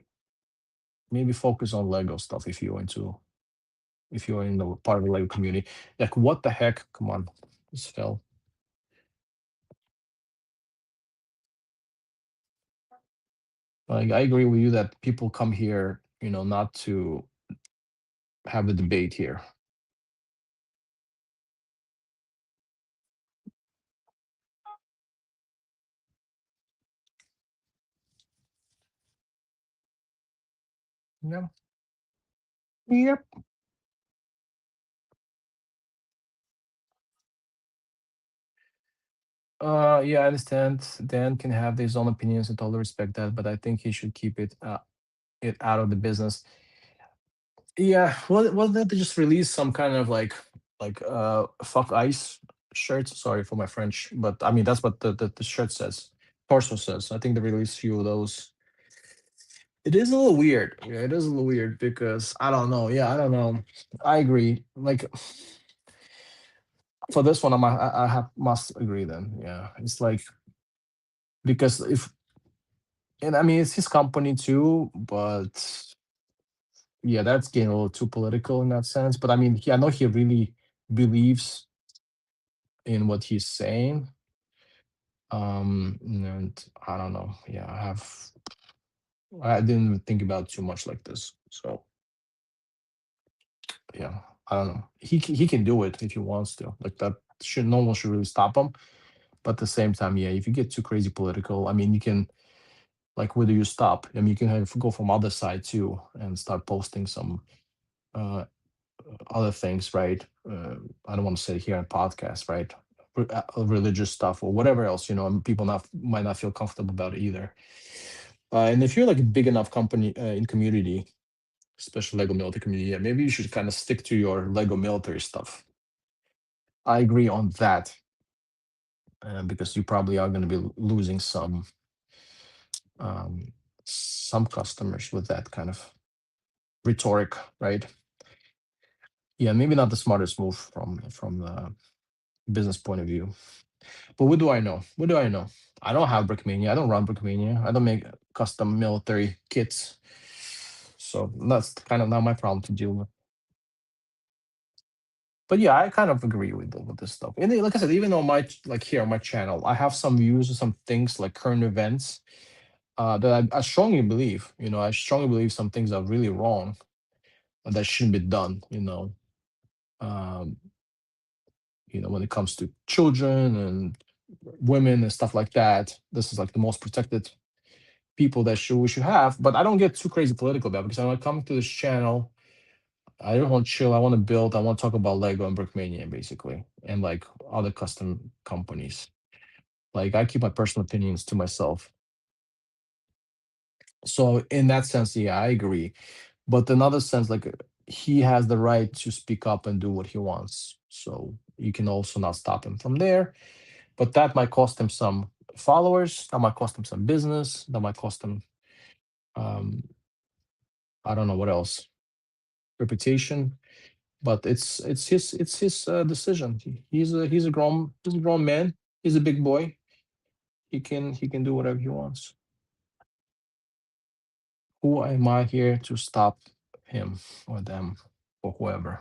focus on Lego stuff if you're in the part of the Lego community. Like, what the heck? Come on, this fell. Like, I agree with you that people come here, not to have a debate here. Yeah. Yep. Yeah, I understand. Dan can have his own opinions and totally respect that, but I think he should keep it out of the business. Yeah, well, they just released some kind of like fuck ice shirts. Sorry for my French, but I mean that's what the shirt says. Torso says. I think they released few of those. It is a little weird. Yeah, it is a little weird because I don't know. Yeah, I don't know. I agree. Like, for this one, I have must agree then. Yeah, it's like, because if and I mean it's his company too, but yeah, that's getting a little too political in that sense. But I mean, I know he really believes in what he's saying. And I don't know. Yeah, I didn't even think about too much like this. So yeah, I don't know. He can do it if he wants to. Like, that should no one should really stop him. But at the same time, yeah, if you get too crazy political, I mean, you can, like, where do you stop? I mean, you can go from other side too and start posting some uh other things, right? I don't want to say here on podcast, right? Religious stuff or whatever else, and people might not feel comfortable about it either. And if you're like a big enough company in community, especially Lego military community, yeah, maybe you should kind of stick to your Lego military stuff. I agree on that, because you probably are going to be losing um, some customers with that kind of rhetoric, right? Yeah, maybe not the smartest move from the business point of view. But what do I know? What do I know? I don't have Brickmania. I don't run Brickmania. I don't make custom military kits. So that's kind of not my problem to deal with. But yeah, I kind of agree with this stuff. And like I said, even on my, like, here on my channel, I have some views on some things like current events. that I strongly believe. I strongly believe some things are really wrong and that shouldn't be done. Um, when it comes to children and women and stuff like that. This is like the most protected people that we should have. But I don't get too crazy political about it because I'm coming to this channel. I don't want to chill. I want to build. I want to talk about Lego and Brickmania basically, and like other custom companies. Like I keep my personal opinions to myself. So in that sense, yeah, I agree. But in other sense, like he has the right to speak up and do what he wants. So you can also not stop him from there. But that might cost him some followers. That might cost him some business. That might cost him, um, I don't know what else, reputation. But it's his decision. He's a grown man. He's a big boy. He can do whatever he wants. Who am I here to stop him or them or whoever?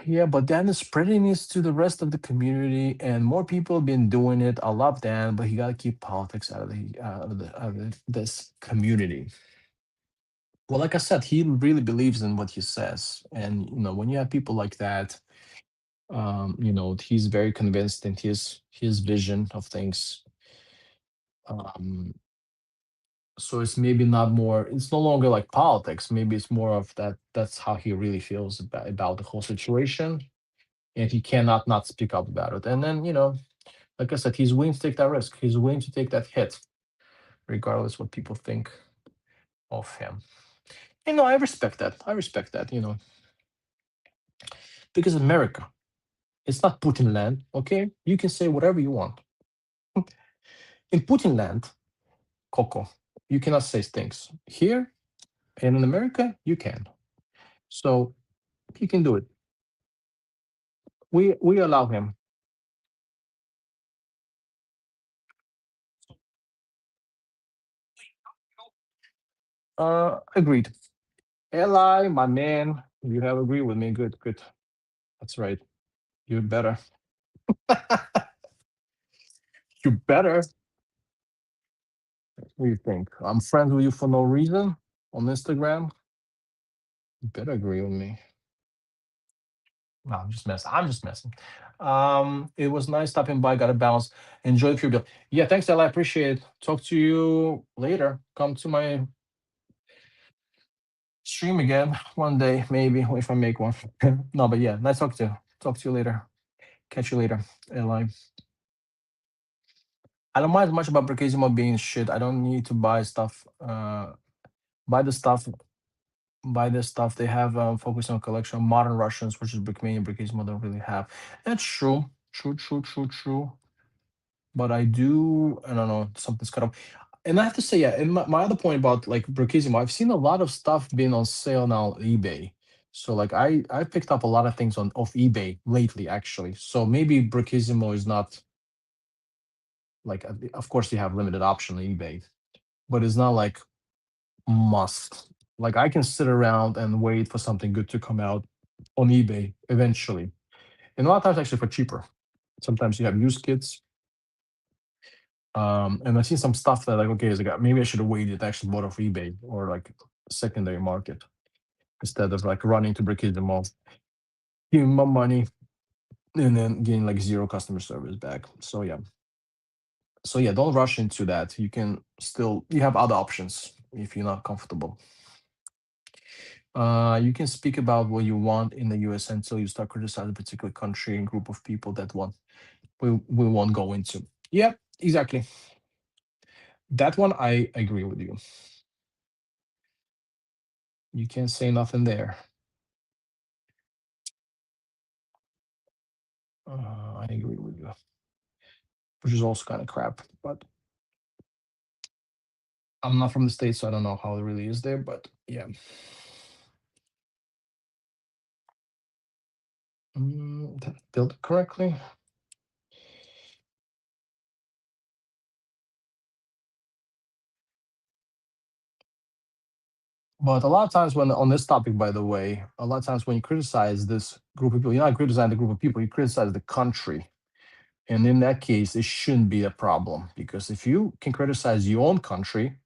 Yeah, but Dan is spreading this to the rest of the community, and more people have been doing it. I love Dan, but he got to keep politics out of this community. Well, like I said, he really believes in what he says, and when you have people like that, he's very convinced in his vision of things. Um, so it's maybe not more. It's no longer like politics. Maybe it's more of that. That's how he really feels about the whole situation, and he cannot not speak up about it. And then, like I said, he's willing to take that risk. He's willing to take that hit, regardless what people think of him. I respect that. I respect that. Because America, it's not Putin land. Okay, you can say whatever you want in Putin land, Coco. You cannot say things here, and in America, you can. So he can do it. We allow him. Agreed. Eli, my man, you have agreed with me. Good, good. That's right. You better. You better. What do you think? I'm friends with you for no reason on Instagram. You better agree with me. No, I'm just messing. I'm just messing. It was nice stopping by. Got a bounce. Enjoy the trip. Yeah, thanks, Ella. I appreciate it. Talk to you later. Come to my stream again one day, maybe if I make one. No, but yeah, nice talk to you. Talk to you later. Catch you later, Ella. I don't mind much about Brachisimo being shit. I don't need to buy stuff. Buy the stuff. Buy this stuff. They have focus on collection of modern Russians, which is Brickmania and Brachisimo don't really have. That's true. True, true, true, true. But I do. I don't know. Something's cut off. And I have to say, yeah. And my other point about like Brachisimo, I've seen a lot of stuff being on sale now on eBay. So like I picked up a lot of things on off eBay lately, actually. So maybe Brachisimo is not like. Of course, you have limited option on eBay, but it's not like must. Like I can sit around and wait for something good to come out on eBay eventually. And a lot of times actually for cheaper. Sometimes you have used kits. And I've seen some stuff that like, okay, it's like maybe I should have waited actually bought off eBay or like secondary market instead of like running to Brickage and Mall, giving my money and then getting like zero customer service back. So yeah. So yeah, don't rush into that. You have other options if you're not comfortable. You can speak about what you want in the US until you start criticizing a particular country and group of people that we won't go into. Yeah, exactly. That one I agree with you. You can't say nothing there. I agree with you, which is also kind of crap. But I'm not from the States, so I don't know how it really is there. But yeah. Built it correctly. But a lot of times when on this topic, by the way, a lot of times when you criticize this group of people, you're not criticizing the group of people, you criticize the country. And in that case, it shouldn't be a problem because if you can criticize your own country,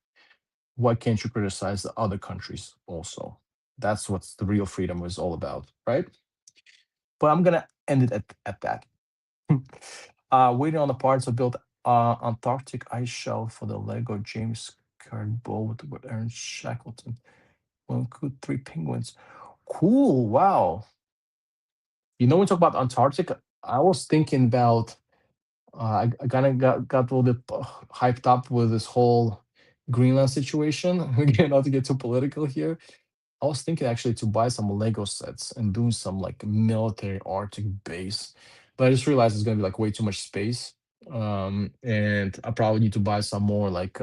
why can't you criticize the other countries also? That's what the real freedom is all about, right? But I'm gonna end it at that. Waiting on the parts to build Antarctic ice shelf for the Lego James Card boat with Aaron Shackleton. Will include three penguins. Cool. Wow. You know, when we talk about Antarctic, I was thinking about. I kind of got a little bit hyped up with this whole Greenland situation. Again, not to get too political here. I was thinking actually to buy some Lego sets and do some like military Arctic base, but I just realized it's gonna be like way too much space. And I probably need to buy some more like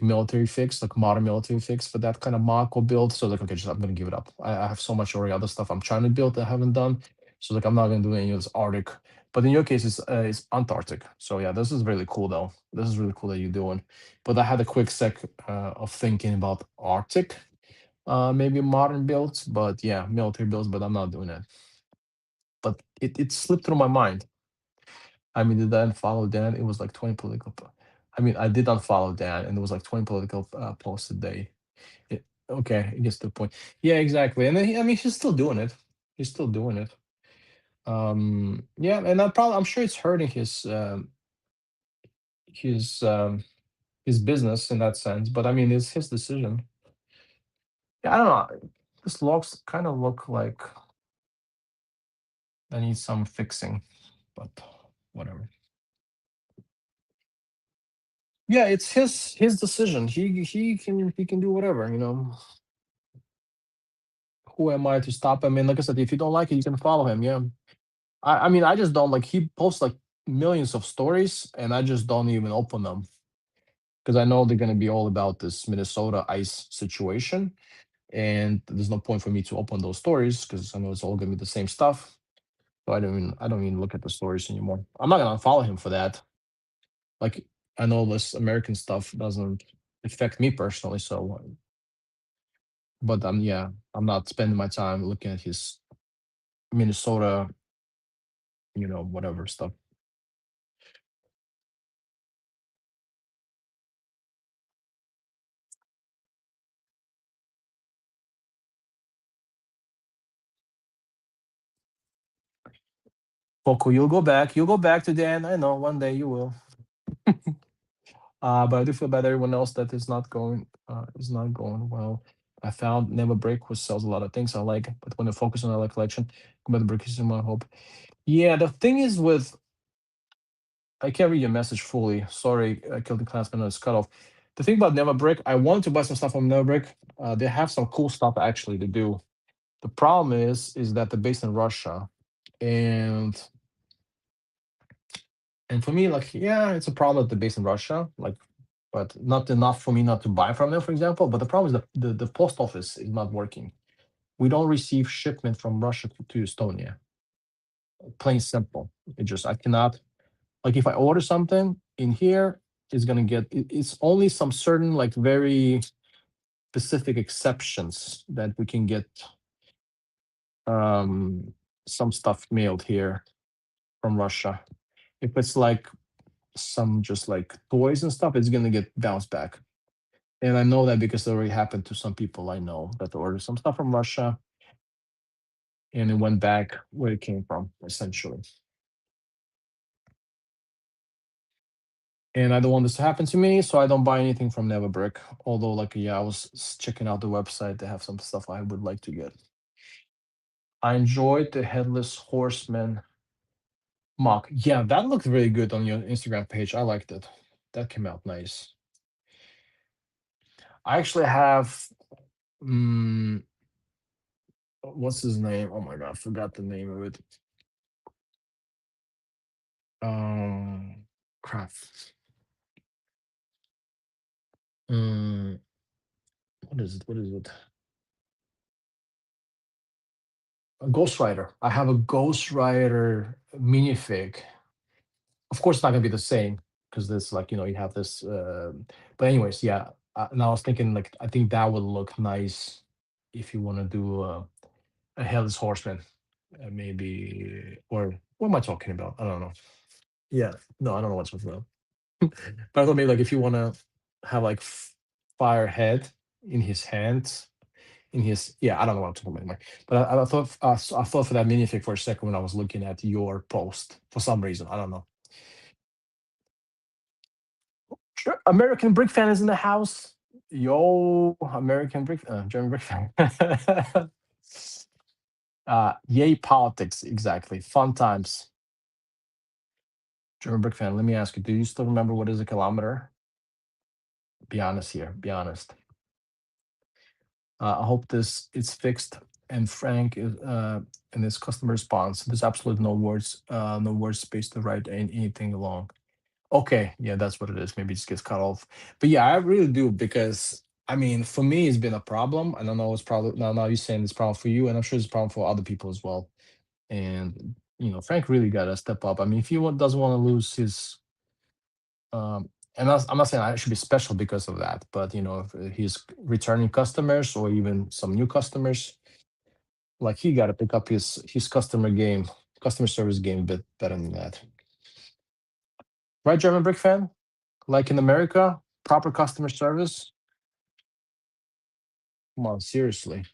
military fix, like modern military fix for that kind of Mako build. So like, okay, just I'm gonna give it up. I have so much already other stuff I'm trying to build that I haven't done. So like, I'm not gonna do any of this Arctic. But in your case, it's Antarctic. So yeah, this is really cool though. This is really cool that you're doing. But I had a quick sec of thinking about Arctic, maybe modern builds, but yeah, military builds. But I'm not doing that. But it slipped through my mind. I mean, did I unfollow Dan? It was like 20 political. I mean, I did unfollow Dan, and it was like 20 political posts a day. Okay, it gets to the point. Yeah, exactly. And then I mean, he's still doing it. He's still doing it. Yeah, and I'm sure it's hurting his um, his business in that sense. But I mean, it's his decision. Yeah, I don't know. This looks kind of look like I need some fixing, but whatever. Yeah, it's his decision. He can do whatever. Who am I to stop him? And like I said, if you don't like it, you can follow him. Yeah. I mean, I just don't like. He posts like millions of stories, and I just don't even open them because I know they're gonna be all about this Minnesota ice situation, and there's no point for me to open those stories because I know it's all gonna be the same stuff. So I don't even look at the stories anymore. I'm not gonna unfollow him for that. Like I know this American stuff doesn't affect me personally, so but yeah, I'm not spending my time looking at his Minnesota, whatever stuff. Coco, you'll go back. You'll go back to Dan. I know one day you will. But I do feel bad everyone else that is not going well. I found Never Break, which sells a lot of things I like, but when they focus on our collection, Never Break is in my hope. Yeah, the thing is with I can't read your message fully. Sorry, Killing Clansman is cut off. The thing about Never Break, I wanted to buy some stuff from Never Break. They have some cool stuff actually to do. The problem is that they're based in Russia, and and for me, like, yeah, it's a problem that they're based in Russia, like, but not enough for me not to buy from them, for example. But the problem is the post office is not working. We don't receive shipment from Russia to Estonia. Plain simple. I cannot, like, if I order something in here, it's gonna it's only some certain like very specific exceptions that we can get um some stuff mailed here from Russia. If it's like some just like toys and stuff, it's gonna get bounced back. And I know that because it already happened to some people I know that ordered some stuff from Russia and it went back where it came from, essentially. And I don't want this to happen to me, so I don't buy anything from Neverbrick. Although, like, yeah, I was checking out the website. They have some stuff I would like to get. I enjoyed the Headless Horseman mock. Yeah, that looked really good on your Instagram page. I liked it. That came out nice. I actually have, mm, what's his name? Oh my god, I forgot the name of it. Crap. Mm, what is it? What is it? A Ghost Rider. I have a Ghost Rider minifig. Of course, it's not gonna be the same because this, like, you have this. But anyways, yeah. And I was thinking, like, I think that would look nice if you want to do a Headless Horseman, maybe, or What am I talking about? I don't know. Yeah, no, I don't know what I'm talking about. But I thought maybe like if you wanna have like firehead in his hands, in his yeah, I don't know what I'm talking about anymore. But I thought I thought for that minifig for a second when I was looking at your post for some reason. I don't know. Sure. American Brick fan is in the house. Yo, American Brick, German Brick fan. Yay, politics. Exactly. Fun times. German Brick fan. Let me ask you, do you still remember what is a kilometer? Be honest here. Be honest. I hope this it's fixed and Frank is in his customer response. There's absolutely no word space to write anything along. Okay, yeah, that's what it is. Maybe it just gets cut off. But yeah, I really do because I mean, for me, it's been a problem. I don't know it's probably now you're saying it's a problem for you, and I'm sure it's a problem for other people as well. And Frank really got to step up. I mean, if he doesn't want to lose his and I'm not saying I should be special because of that, but if he's returning customers or even some new customers, like he got to pick up his customer service game a bit better than that. Right, German Brick fan? Like in America, proper customer service. Come on, seriously.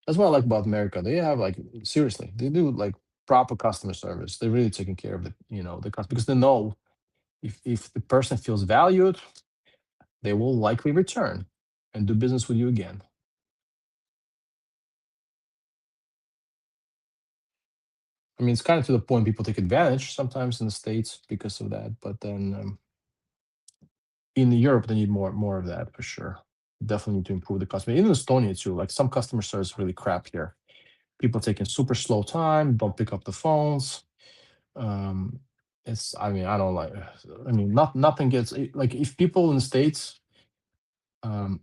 That's what I like about America. They have like seriously, they do like proper customer service. They're really taking care of the customer because they know if the person feels valued, they will likely return and do business with you again. I mean, it's kind of to the point people take advantage sometimes in the states because of that, but then in Europe they need more of that for sure. Definitely need to improve the customer. Even in Estonia too, like some customer service is really crap here. People taking super slow time, don't pick up the phones. Um, it's I mean I don't like. I mean nothing gets like if people in the states.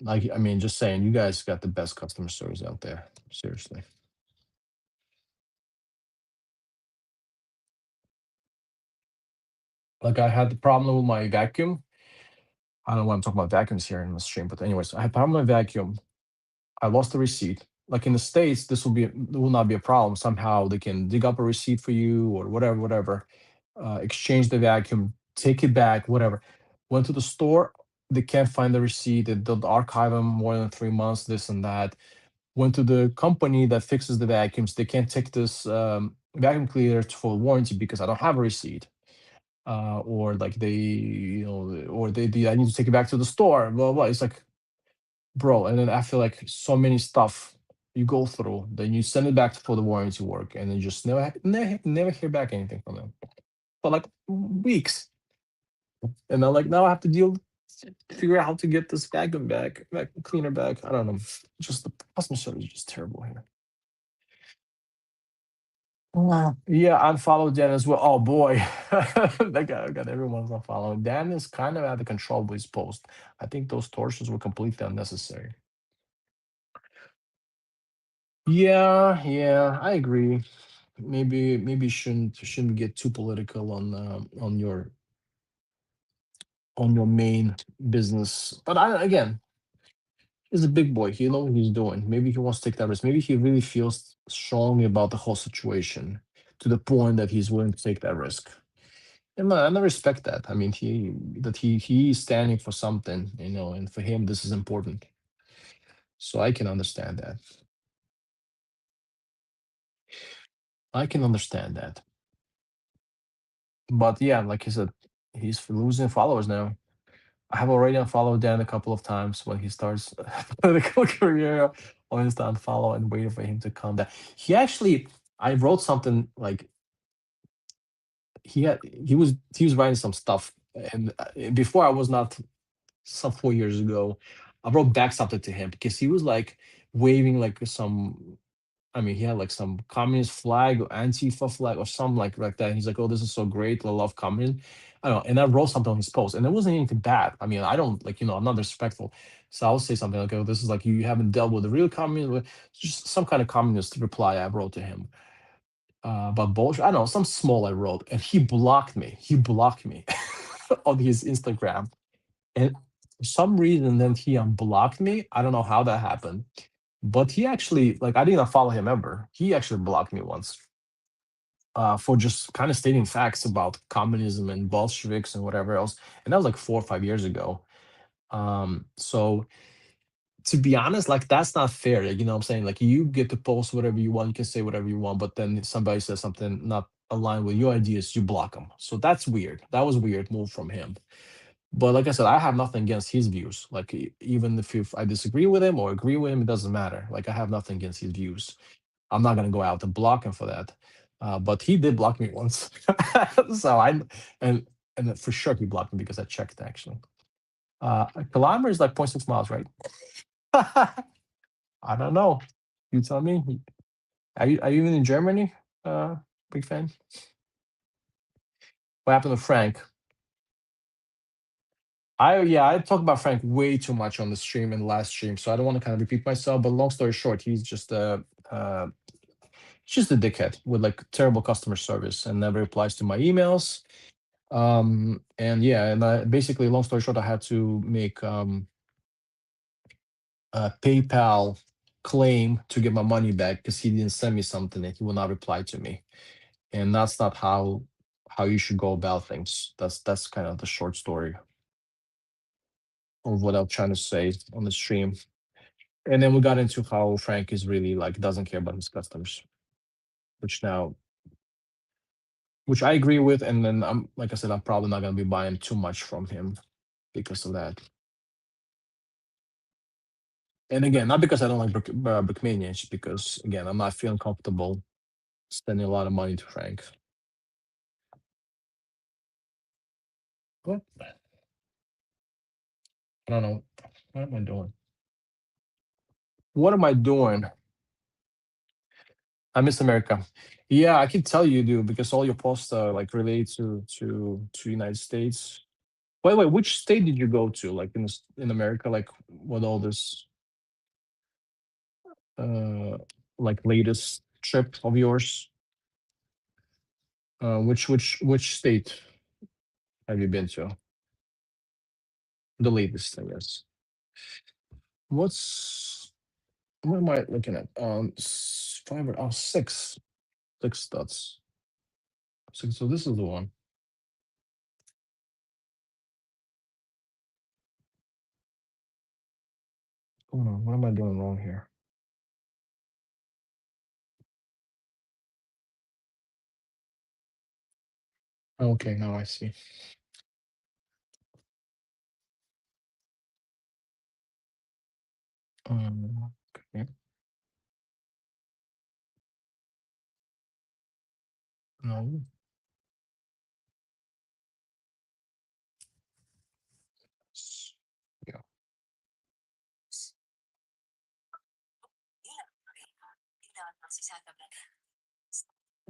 Like I mean, just saying, you guys got the best customer service out there. Seriously. Like I had the problem with my vacuum. I don't know why I'm talking about vacuums here in the stream, but anyways, I had a problem with my vacuum. I lost the receipt. Like in the States, this will not be a problem. Somehow they can dig up a receipt for you or whatever. Exchange the vacuum, take it back, whatever. Went to the store, they can't find the receipt. They don't archive them more than 3 months, this and that. Went to the company that fixes the vacuums. They can't take this vacuum cleaner for warranty because I don't have a receipt. Or like or I need to take it back to the store. Blah blah. It's like, bro, and then I feel like so many stuff you go through, then you send it back for the warranty work, and then just never hear back anything from them for like weeks. And I'm like, now I have to figure out how to get this vacuum cleaner back. I don't know. Just the customer service is just terrible here. Wow. Yeah, unfollowed Dan as well. Oh boy, that guy got everyone's unfollowed. Dan is kind of out of control with his post. I think those torsions were completely unnecessary. Yeah, I agree. Maybe shouldn't get too political on your main business. But again, he's a big boy. He knows what he's doing. Maybe he wants to take that risk. Maybe he really feels strongly about the whole situation to the point that he's willing to take that risk. And I respect that. I mean, he's standing for something, and for him this is important. So I can understand that. I can understand that. But yeah, like I said, he's losing followers now. I have already unfollowed Dan a couple of times when he starts political career. Always to unfollow and waiting for him to come back. I wrote something like he was writing some stuff, and before I was not some 4 years ago, I wrote back something to him because he was like waving like some. I mean, he had like some communist flag or Antifa flag or something like that. He's like, "Oh, this is so great. I love communism." I don't know. And I wrote something on his post, and it wasn't anything bad. I mean, I don't like, I'm not disrespectful. So I'll say something like, "Oh, this is like you haven't dealt with the real communism." Just some kind of communist reply I wrote to him. But bullshit. I don't know, some small I wrote, and he blocked me. He blocked me on his Instagram. And for some reason, then he unblocked me. I don't know how that happened. But he actually, like, I didn't follow him ever. He actually blocked me once. for just kind of stating facts about communism and Bolsheviks and whatever else. And that was like 4 or 5 years ago. So to be honest, like that's not fair. Like, you know what I'm saying? Like you get to post whatever you want, you can say whatever you want, but then if somebody says something not aligned with your ideas, you block them. So that's weird. That was a weird move from him. But like I said, I have nothing against his views. Like even if I disagree with him or agree with him, it doesn't matter. Like I have nothing against his views. I'm not gonna go out and block him for that. But he did block me once. So I and and for sure he blocked me because I checked actually. A kilometer is like zero point 0.6 miles, right? I don't know. You tell me. Are you even in Germany? Big fan. What happened to Frank? I talked about Frank way too much on the stream and last stream, so I don't want to kind of repeat myself. But long story short, uh he's just a dickhead with like terrible customer service and never replies to my emails. And yeah, and basically, long story short, I had to make a PayPal claim to get my money back because he didn't send me something and he will not reply to me. And that's not how you should go about things. That's kind of the short story of what I'm trying to say on the stream. And then we got into how Frank is really like doesn't care about his customers, which now which I agree with. And then I'm like I said, I'm probably not gonna be buying too much from him because of that. And again, not because I don't like Brickmania, it's just because again, I'm not feeling comfortable spending a lot of money to Frank. What? I don't know. What am I doing? What am I doing? I miss America. Yeah, I can tell you do because all your posts are like related to United States. Wait, which state did you go to? Like in America, like with all this uh like latest trip of yours? Which state have you been to? The latest, I guess. What's what am I looking at? Five or six dots. Six. So this is the one. Hold on. What am I doing wrong here? Okay, now I see. Okay. No. Yeah.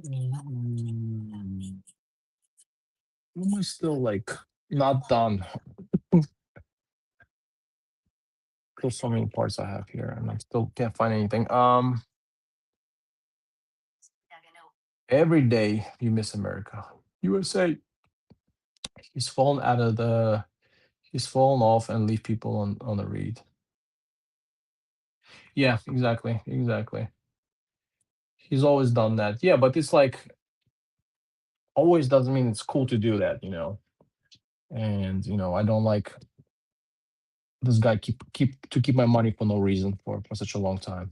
Mm, Am I still like not done? There's so many parts I have here, and I still can't find anything. Every day you miss America. USA. He's fallen out of the. He's fallen off and leave people on the read. Yeah, exactly. He's always done that. Yeah, but it's like always doesn't mean it's cool to do that, you know. And I don't like this guy keep my money for no reason for such a long time.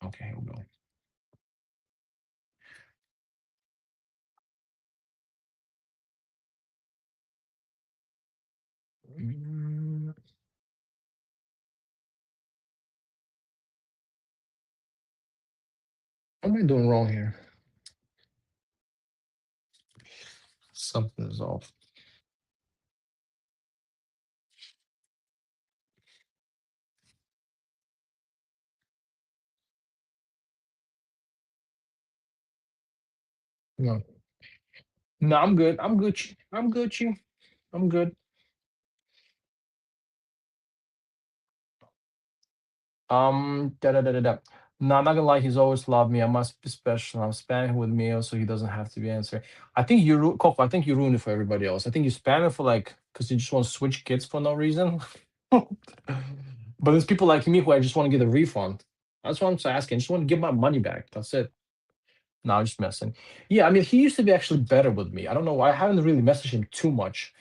Okay, here we go. Mm, What am I doing wrong here? Something is off. No, no, I'm good. I'm good. I'm good. You. I'm good. Da da da da da. No, I'm not gonna lie. He's always loved me. I must be special. I'm spamming him with meals, so he doesn't have to be answering. I think Coco. I think you ruined it for everybody else. I think you spam it for like because you just want to switch kids for no reason. But there's people like me who I just want to get a refund. That's what I'm just asking. I just want to get my money back. That's it. No, I'm just messing. Yeah, I mean, he used to be actually better with me. I don't know why. I haven't really messaged him too much.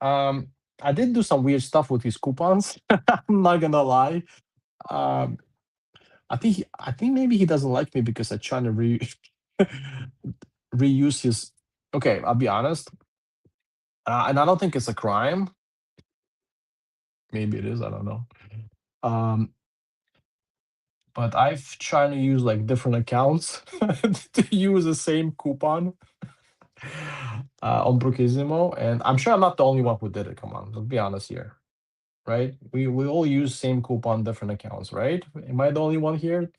Um, I did do some weird stuff with his coupons. I'm not gonna lie. Um, I think maybe he doesn't like me because I trying to reuse his. Okay, I'll be honest, and I don't think it's a crime. Maybe it is. I don't know. Um, but I've tried to use like different accounts to use the same coupon on Brookisimo, and I'm sure I'm not the only one who did it. Come on, let's be honest here, right? We all use same coupon, different accounts, right? Am I the only one here?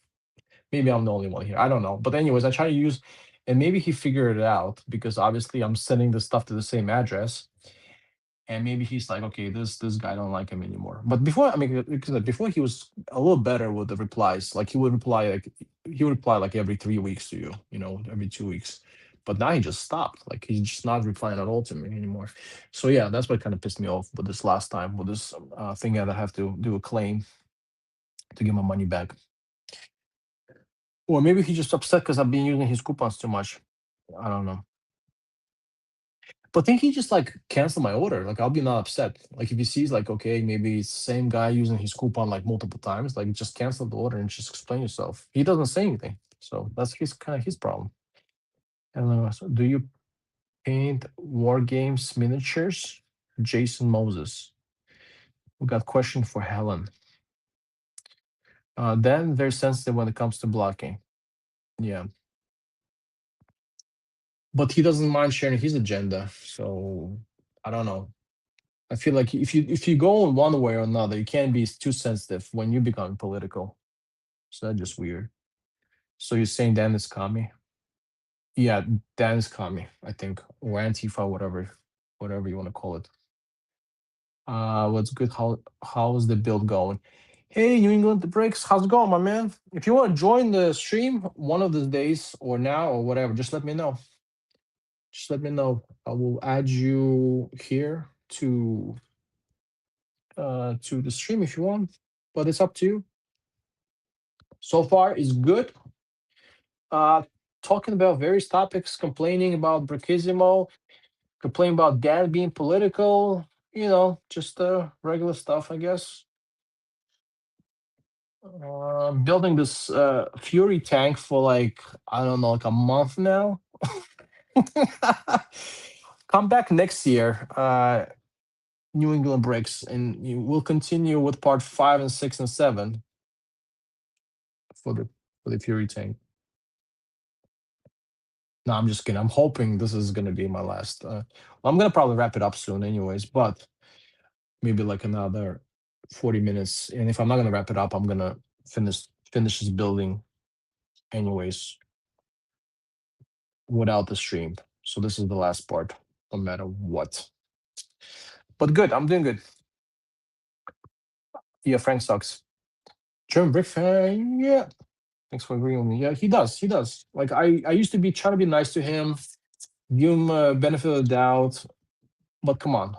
Maybe I'm the only one here. I don't know. But anyways, I try to use, and maybe he figured it out because obviously I'm sending the stuff to the same address, and maybe he's like, okay, this guy don't like him anymore. But before, I mean, because before he was a little better with the replies. Like he would reply like every 3 weeks to you, every 2 weeks. But now he just stopped. Like he's just not replying at all to me anymore. So yeah, that's what kind of pissed me off with this last time with this thing that I have to do a claim to get my money back. Or maybe he's just upset because I've been using his coupons too much. I don't know. But think he just like cancel my order. Like I'll be not upset. Like if he sees like okay, maybe it's the same guy using his coupon like multiple times, like just cancel the order and just explain yourself. He doesn't say anything. So that's his kind of his problem. And so do you paint war games miniatures? Jason Moses. We got question for Helen. Then very sensitive when it comes to blocking. Yeah. But he doesn't mind sharing his agenda. So I don't know. I feel like if you go in one way or another, you can't be too sensitive when you become political. So that's just weird. So you're saying Dan is commie? Yeah, Dan is commie, I think, or Antifa, whatever you want to call it. What's good? How's the build going? Hey, New England the Breaks, how's it going, my man? If you want to join the stream one of these days or now or whatever, just let me know. Just let me know. I will add you here to the stream if you want, but it's up to you. So far is good. Uh, Talking about various topics, complaining about Brichisimo, complaining about Dan being political, just regular stuff, I guess. Building this Fury tank for like, I don't know, like a month now. Come back next year, New England Bricks, and we'll continue with part 5 and 6 and 7 for the Fury tank. No, I'm just kidding. I'm hoping this is gonna be my last. Well, I'm gonna probably wrap it up soon, anyways. But maybe like another 40 minutes. And if I'm not gonna wrap it up, I'm gonna finish this building, anyways, without the stream. So this is the last part, no matter what. But good, I'm doing good. Yeah, Frank sucks. German Brick fan, yeah. Thanks for agreeing with me. Yeah, he does. He does. Like I used to be trying to be nice to him, give him benefit of the doubt. But come on,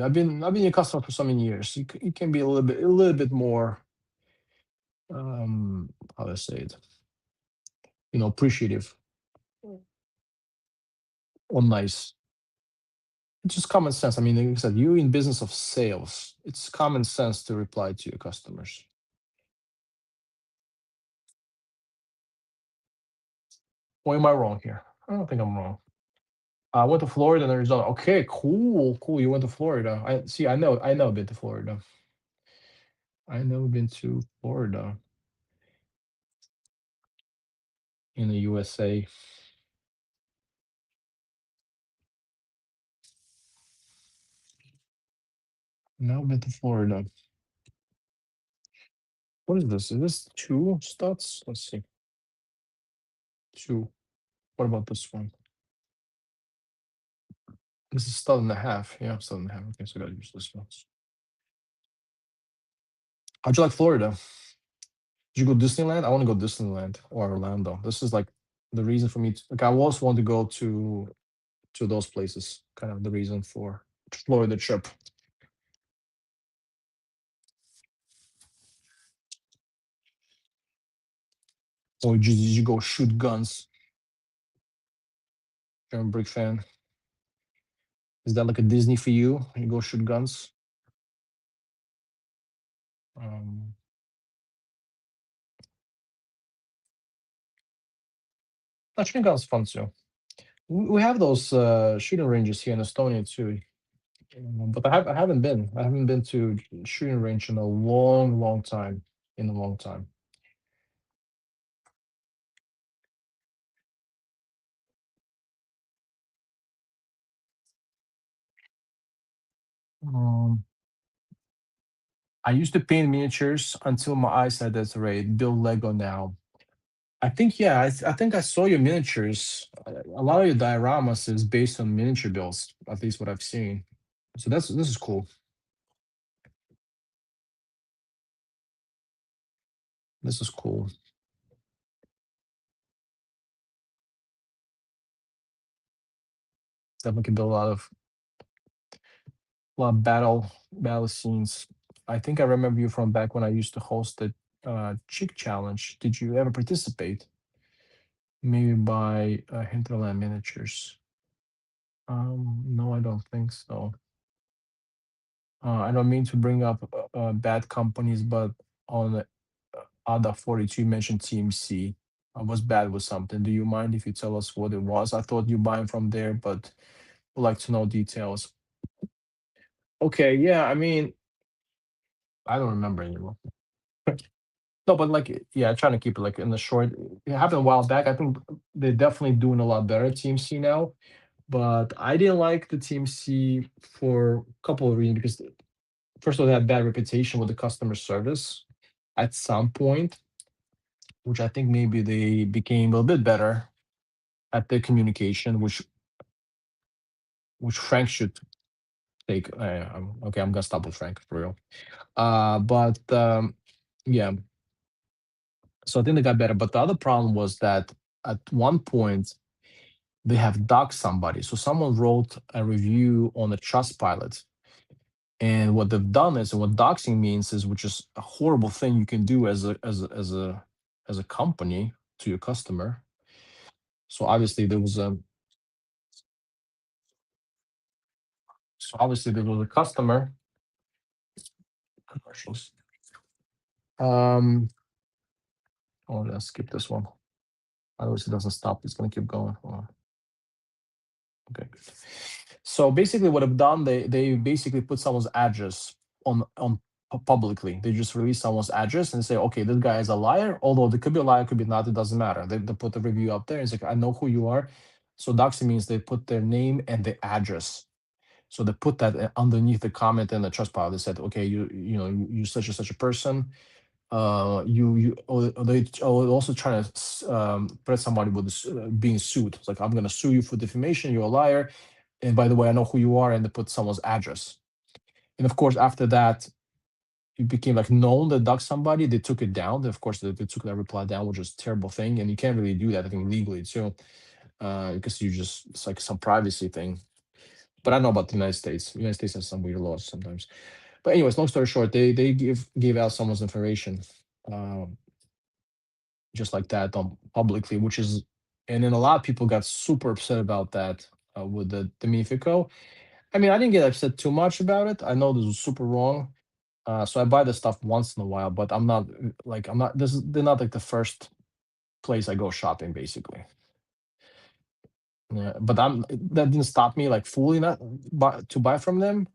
I've been your customer for so many years. You can be a little bit more how do I say it? Appreciative or nice. It's just common sense. I mean, like I said, you're in business of sales. It's common sense to reply to your customers. Why am I wrong here? I don't think I'm wrong. I went to Florida and Arizona. Okay, cool, cool. You went to Florida. I see. I know. I've been to Florida. I know. Been to Florida in the USA. Now been to Florida. What is this? Is this two studs? Let's see. Two. What about this one? This is stud and a half. Yeah, stud and a half. Okay, so I gotta use this one. How'd you like Florida? Did you go Disneyland? I want to go Disneyland or Orlando. This is like the reason for me. Like I always want to go to those places. Kind of the reason for Florida trip. Or did you go shoot guns? German Brick fan. Is that like a Disney for you? You go shoot guns? Um, shooting guns fun too. We have those shooting ranges here in Estonia too. But I haven't been. I haven't been to shooting range in a long, long time. In a long time. Um, I used to paint miniatures until my eyesight deteriorated. Build Lego now. I think yeah. I think I saw your miniatures. A lot of your dioramas is based on miniature builds. At least what I've seen. So this is cool. This is cool. Definitely can build a lot of battle scenes. I think I remember you from back when I used to host the Chick Challenge. Did you ever participate? Maybe by Hinterland Miniatures. No, I don't think so. I don't mean to bring up bad companies, but on the other 42 you mentioned TMC. I was bad with something. Do you mind if you tell us what it was? I thought you buying from there, but would like to know details. Okay, yeah, I mean, I don't remember anymore. No, but like, yeah, trying to keep it like in the short. It happened a while back. I think they're definitely doing a lot better, Team C now. But I didn't like the Team C for a couple of reasons. Because first of all, they had bad reputation with the customer service at some point, which I think maybe they became a little bit better at their communication, which Frank should take. Okay, I'm gonna stop with Frank for real. But yeah, so I think they got better. But the other problem was that at one point they have doxed somebody. So someone wrote a review on the Trust Pilot, and what they've done is, and what doxing means is, which is a horrible thing you can do as a company to your customer. So obviously there was a a customer commercials. Um, oh, let's skip this one. Otherwise, it doesn't stop. It's gonna keep going. Hold on. Okay. So basically, what I've done, they basically put someone's address publicly. They just release someone's address and say, okay, this guy is a liar. Although they could be a liar, could be not. It doesn't matter. They put the review up there. It's like, I know who you are. So doxing means they put their name and the address. So they put that underneath the comment in the trust pile. They said, okay, you such and such a person. They also trying to press somebody with being sued. It's like, I'm going to sue you for defamation. You're a liar. And by the way, I know who you are. And they put someone's address. And of course, after that, it became like known that doxed somebody. They took it down. Of course, they took that reply down, which is a terrible thing. And you can't really do that, I think, legally too, because it's like some privacy thing. But I don't know about the United States. The United States has some weird laws sometimes. But anyways, long story short, they gave out someone's information. Um, just like that publicly, which is, and then a lot of people got super upset about that with the Mifico. I mean, I didn't get upset too much about it. I know this was super wrong. So I buy this stuff once in a while, but I'm not they're not like the first place I go shopping basically. Yeah, but that didn't stop me like fully not to buy from them.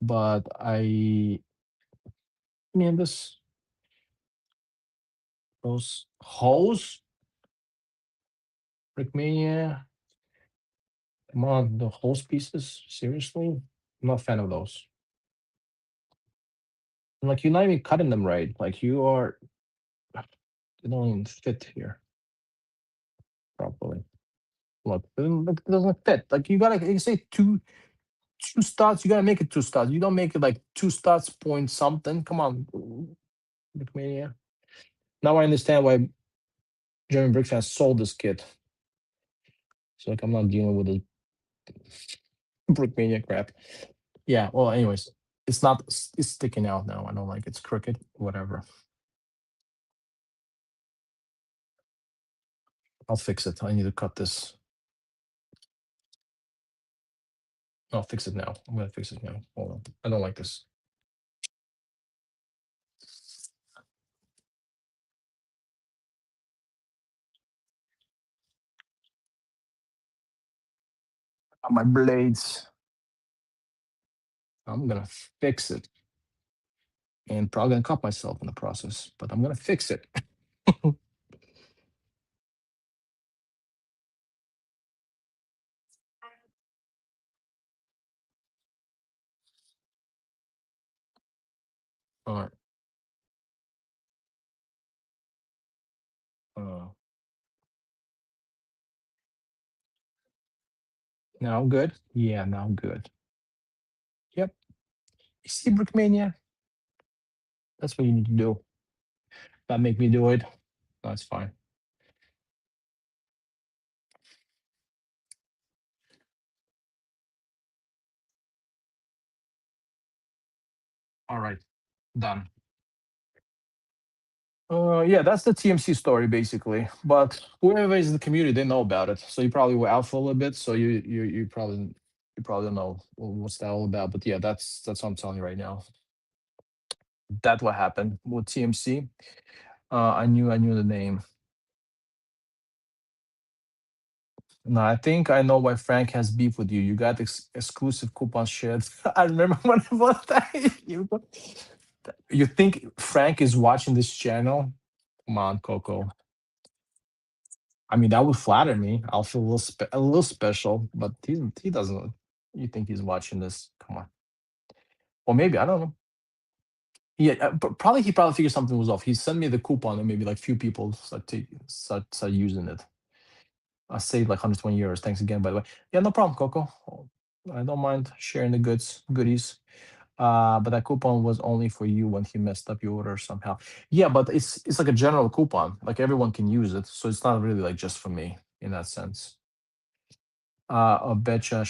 But I mean those hose, Brickmania, come on, the hose pieces, seriously? I'm not a fan of those. Like, you're not even cutting them right. Like, they don't even fit here properly. Look, it doesn't fit. Like, you say two studs, you gotta make it two studs. You don't make it like two studs point something. Come on, Brickmania. Now I understand why German Brick fans sold this kit. So like, I'm not dealing with this Brickmania crap. Yeah. Well, anyways, it's not. It's sticking out now. I don't like it's crooked. Whatever. I'll fix it. I need to cut this. I'll fix it now. I'm gonna fix it now. Hold on. I don't like this. My blades. I'm gonna fix it. And probably gonna cut myself in the process, but I'm gonna fix it. All right. Uh, now I'm good. Yeah, now I'm good. Yep. You see, Brickmania? That's what you need to do. Not make me do it. That's fine. All right. Done. Yeah, that's the TMC story basically. But whoever is in the community, they know about it. So you probably were out for a little bit. So you probably don't know what's that all about. But yeah, that's what I'm telling you right now. That's what happened with TMC. I knew the name. No, I think I know why Frank has beef with you. You got exclusive coupon shares. I remember when I bought that. You think Frank is watching this channel? Come on, Coco. I mean, that would flatter me. I'll feel a little special, but he doesn't. You think he's watching this? Come on. Or maybe I don't know. Yeah, probably he probably figured something was off. He sent me the coupon, and maybe like few people start using it. I saved like 120 euros. Thanks again, by the way. Yeah, no problem, Coco. I don't mind sharing the goodies. But that coupon was only for you when he messed up your order somehow. Yeah, but it's like a general coupon. Like everyone can use it, so it's not really like just for me in that sense. I betcha.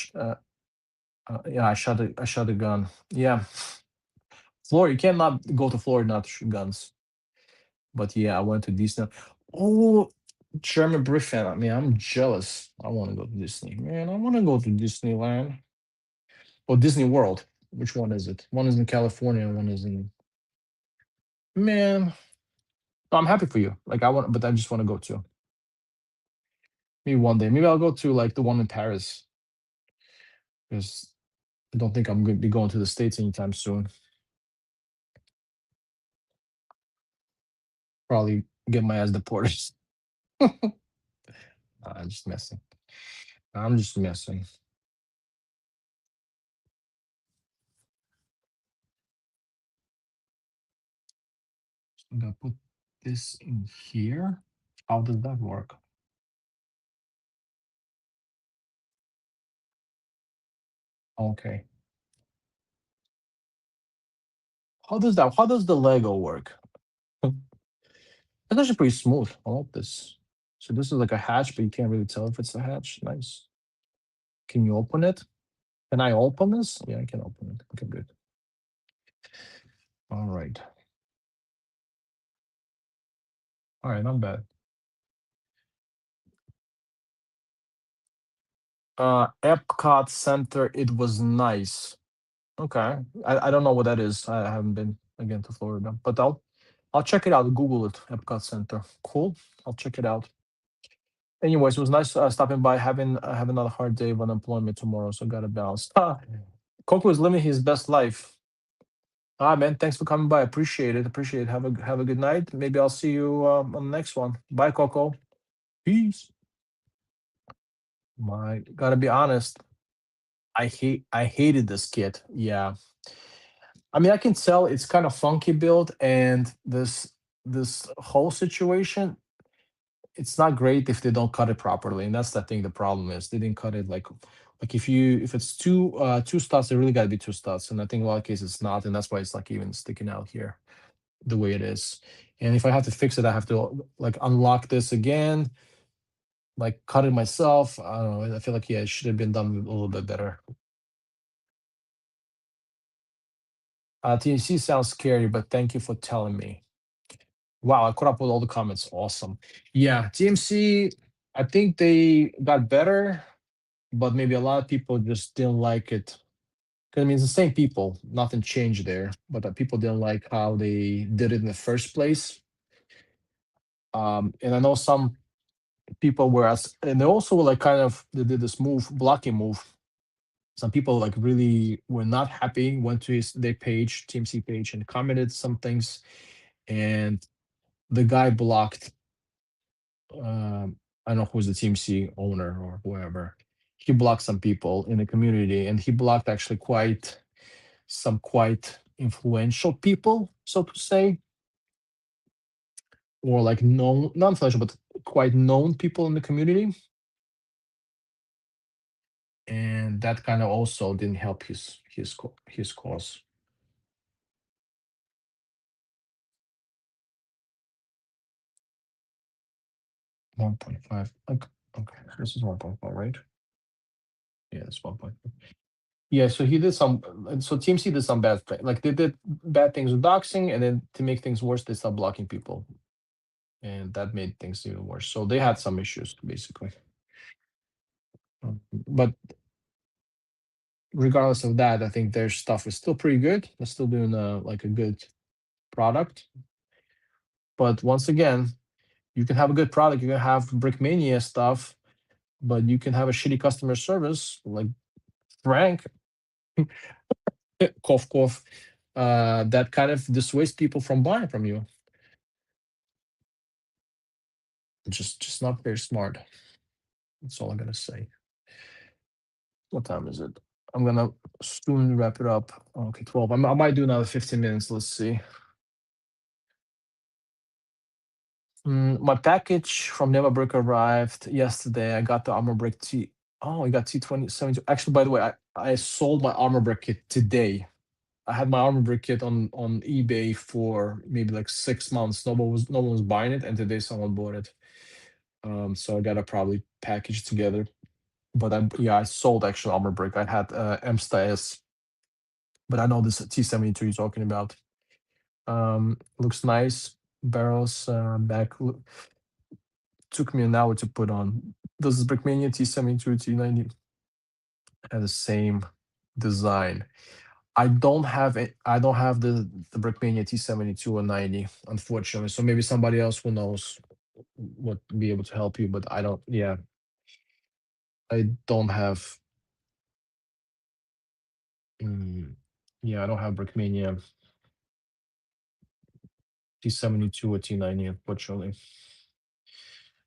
Yeah, I shot a gun. Yeah, Florida. You cannot go to Florida not to shoot guns. But yeah, I went to Disney. Oh, German Brit fan. I mean, I'm jealous. I want to go to Disney. Man, I want to go to Disneyland or Disney World. Which one is it? One is in California and one is in. Man, I'm happy for you. Like I want, but I just want to go too. Maybe one day. Maybe I'll go to like the one in Paris because I don't think I'm going to be going to the States anytime soon. Probably get my ass deported. I'm just messing. I'm just messing. I'm gonna put this in here. How does that work? Okay. How does the Lego work? It's actually pretty smooth. I like this. So this is like a hatch, but you can't really tell if it's a hatch. Nice. Can you open it? Can I open this? Yeah, I can open it. Okay, good. All right. All right, not bad. Epcot Center, it was nice. Okay. I don't know what that is. I haven't been again to Florida, but I'll check it out. Google it, Epcot Center. Cool. I'll check it out. Anyways, it was nice stopping by. Have another hard day of unemployment tomorrow, so got to balance. Coco is living his best life. Man, thanks for coming by. Appreciate it. Appreciate it. Have a good night. Maybe I'll see you on the next one. Bye, Coco. Peace. My gotta be honest. I hated this kit. Yeah. I mean, I can tell it's kind of funky build, and this whole situation, it's not great if they don't cut it properly, and that's the thing. The problem is they didn't cut it like if it's two studs, they really got to be two studs, and I think in a lot of cases it's not, and that's why it's like even sticking out here the way it is. And if I have to fix it, I have to like unlock this again, like cut it myself. I don't know. I feel like yeah, it should have been done a little bit better. TNC sounds scary, but thank you for telling me. Wow, I caught up with all the comments. Awesome. Yeah, TMC. I think they got better, but maybe a lot of people just didn't like it. 'Cause, I mean, it's the same people. Nothing changed there, but people didn't like how they did it in the first place. And I know some people were and they also were like kind of they did this move, blocking move. Some people like really were not happy, went to their page, TMC page, and commented some things, and the guy blocked. I don't know who's the TMC owner or whoever. He blocked some people in the community, and he blocked actually quite influential people, so to say, or like known, not influential, but quite known people in the community, and that kind of also didn't help his cause. 1.5. Okay, okay, this is 1.5, right? Yeah, it's 1.5. Yeah, so he did some. So TMC did some bad thing. Like they did bad things with doxing, and then to make things worse, they stopped blocking people, and that made things even worse. So they had some issues basically. But regardless of that, I think their stuff is still pretty good. They're still doing like a good product. But once again, you can have a good product, you can have Brickmania stuff, but you can have a shitty customer service like Frank, cough cough, that kind of dissuades people from buying from you. Just not very smart. That's all I'm gonna say. What time is it? I'm gonna soon wrap it up. Okay, 12. I might do another 15 minutes. Let's see. My package from Neverbrick arrived yesterday. I got the Armor Brick T. Oh, I got T2072. Actually, by the way, I sold my Armor Brick kit today. I had my Armor Brick kit on eBay for maybe like 6 months. No one was buying it, and today someone bought it. So I gotta probably package it together. But I sold actual Armor Brick. I had MSTA S, but I know this T72 you're talking about. Looks nice. Barrels back. Took me an hour to put on. Does this Brickmania T72 T90 have the same design? I don't have the Brickmania T72 and 90, unfortunately. So maybe somebody else who knows would be able to help you, but I don't. Yeah, I don't have. mm, yeah, I don't have Brickmania T72 or T90, unfortunately.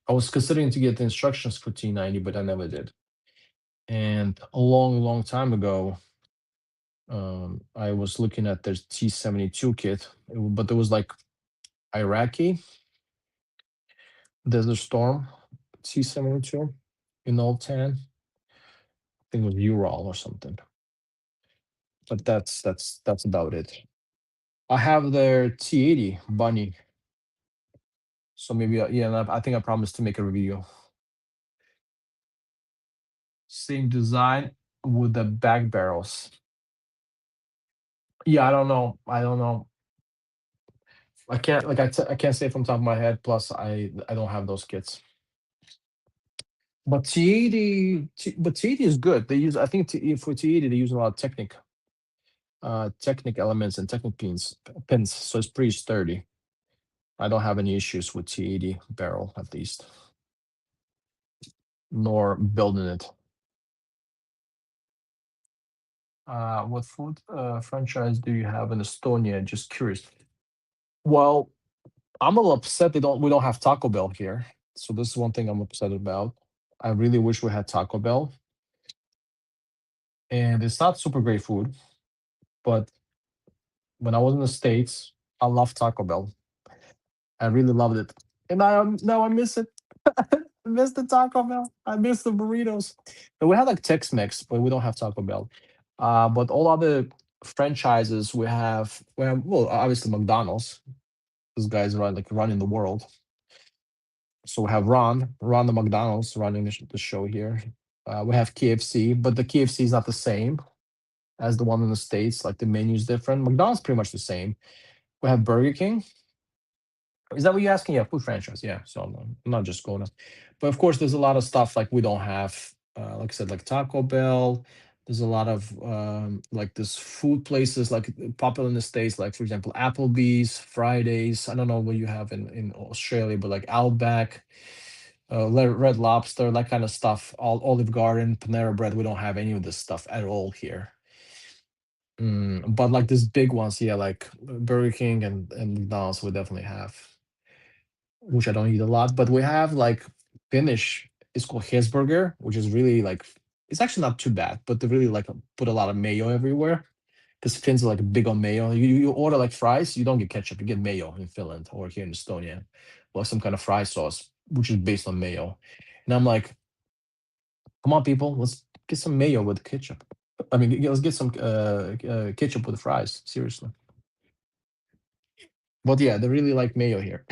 I was considering to get the instructions for T90, but I never did. And a long, long time ago, I was looking at their T72 kit, but there was like Iraqi Desert Storm T72 in Old Tan. I think it was Ural or something. But that's about it. I have their T80 Bunny, so maybe yeah. And I think I promised to make a review. Same design with the back barrels. Yeah, I don't know. I don't know. I can't like I can't say from top of my head. Plus, I don't have those kits. But T80 is good. They use I think for T80 they use a lot of Technic elements and Technic pins, so it's pretty sturdy. I don't have any issues with T80 barrel at least, nor building it. What food franchise do you have in Estonia? Just curious. Well, I'm a little upset we don't have Taco Bell here. So this is one thing I'm upset about. I really wish we had Taco Bell. And it's not super great food, but when I was in the States, I loved Taco Bell. I really loved it. And now I miss it. I miss the Taco Bell. I miss the burritos. But we have like Tex-Mex, but we don't have Taco Bell. But all other franchises we have well, obviously McDonald's. Those guys running the world. So we have Ron the McDonald's running the show here. We have KFC, but the KFC is not the same as the one in the States. Like the menu is different. McDonald's pretty much the same. We have Burger King. Is that what you're asking? Yeah, food franchise. Yeah. So I'm not just going to, but of course, there's a lot of stuff like we don't have. Like I said, like Taco Bell. There's a lot of like this food places like popular in the States, like for example, Applebee's, Fridays. I don't know what you have in Australia, but like Outback, Red Lobster, that kind of stuff. All Olive Garden, Panera Bread. We don't have any of this stuff at all here. But like these big ones, yeah, like Burger King and McDonald's, we definitely have, which I don't eat a lot. But we have like Finnish. It's called Hesburger, which is really like it's actually not too bad, but they really like put a lot of mayo everywhere because Finns are like big on mayo. You order like fries, you don't get ketchup, you get mayo in Finland or here in Estonia, or some kind of fry sauce, which is based on mayo. And I'm like, come on, people, let's get some mayo with ketchup. I mean, let's get some ketchup with fries. Seriously. But yeah, they really like mayo here.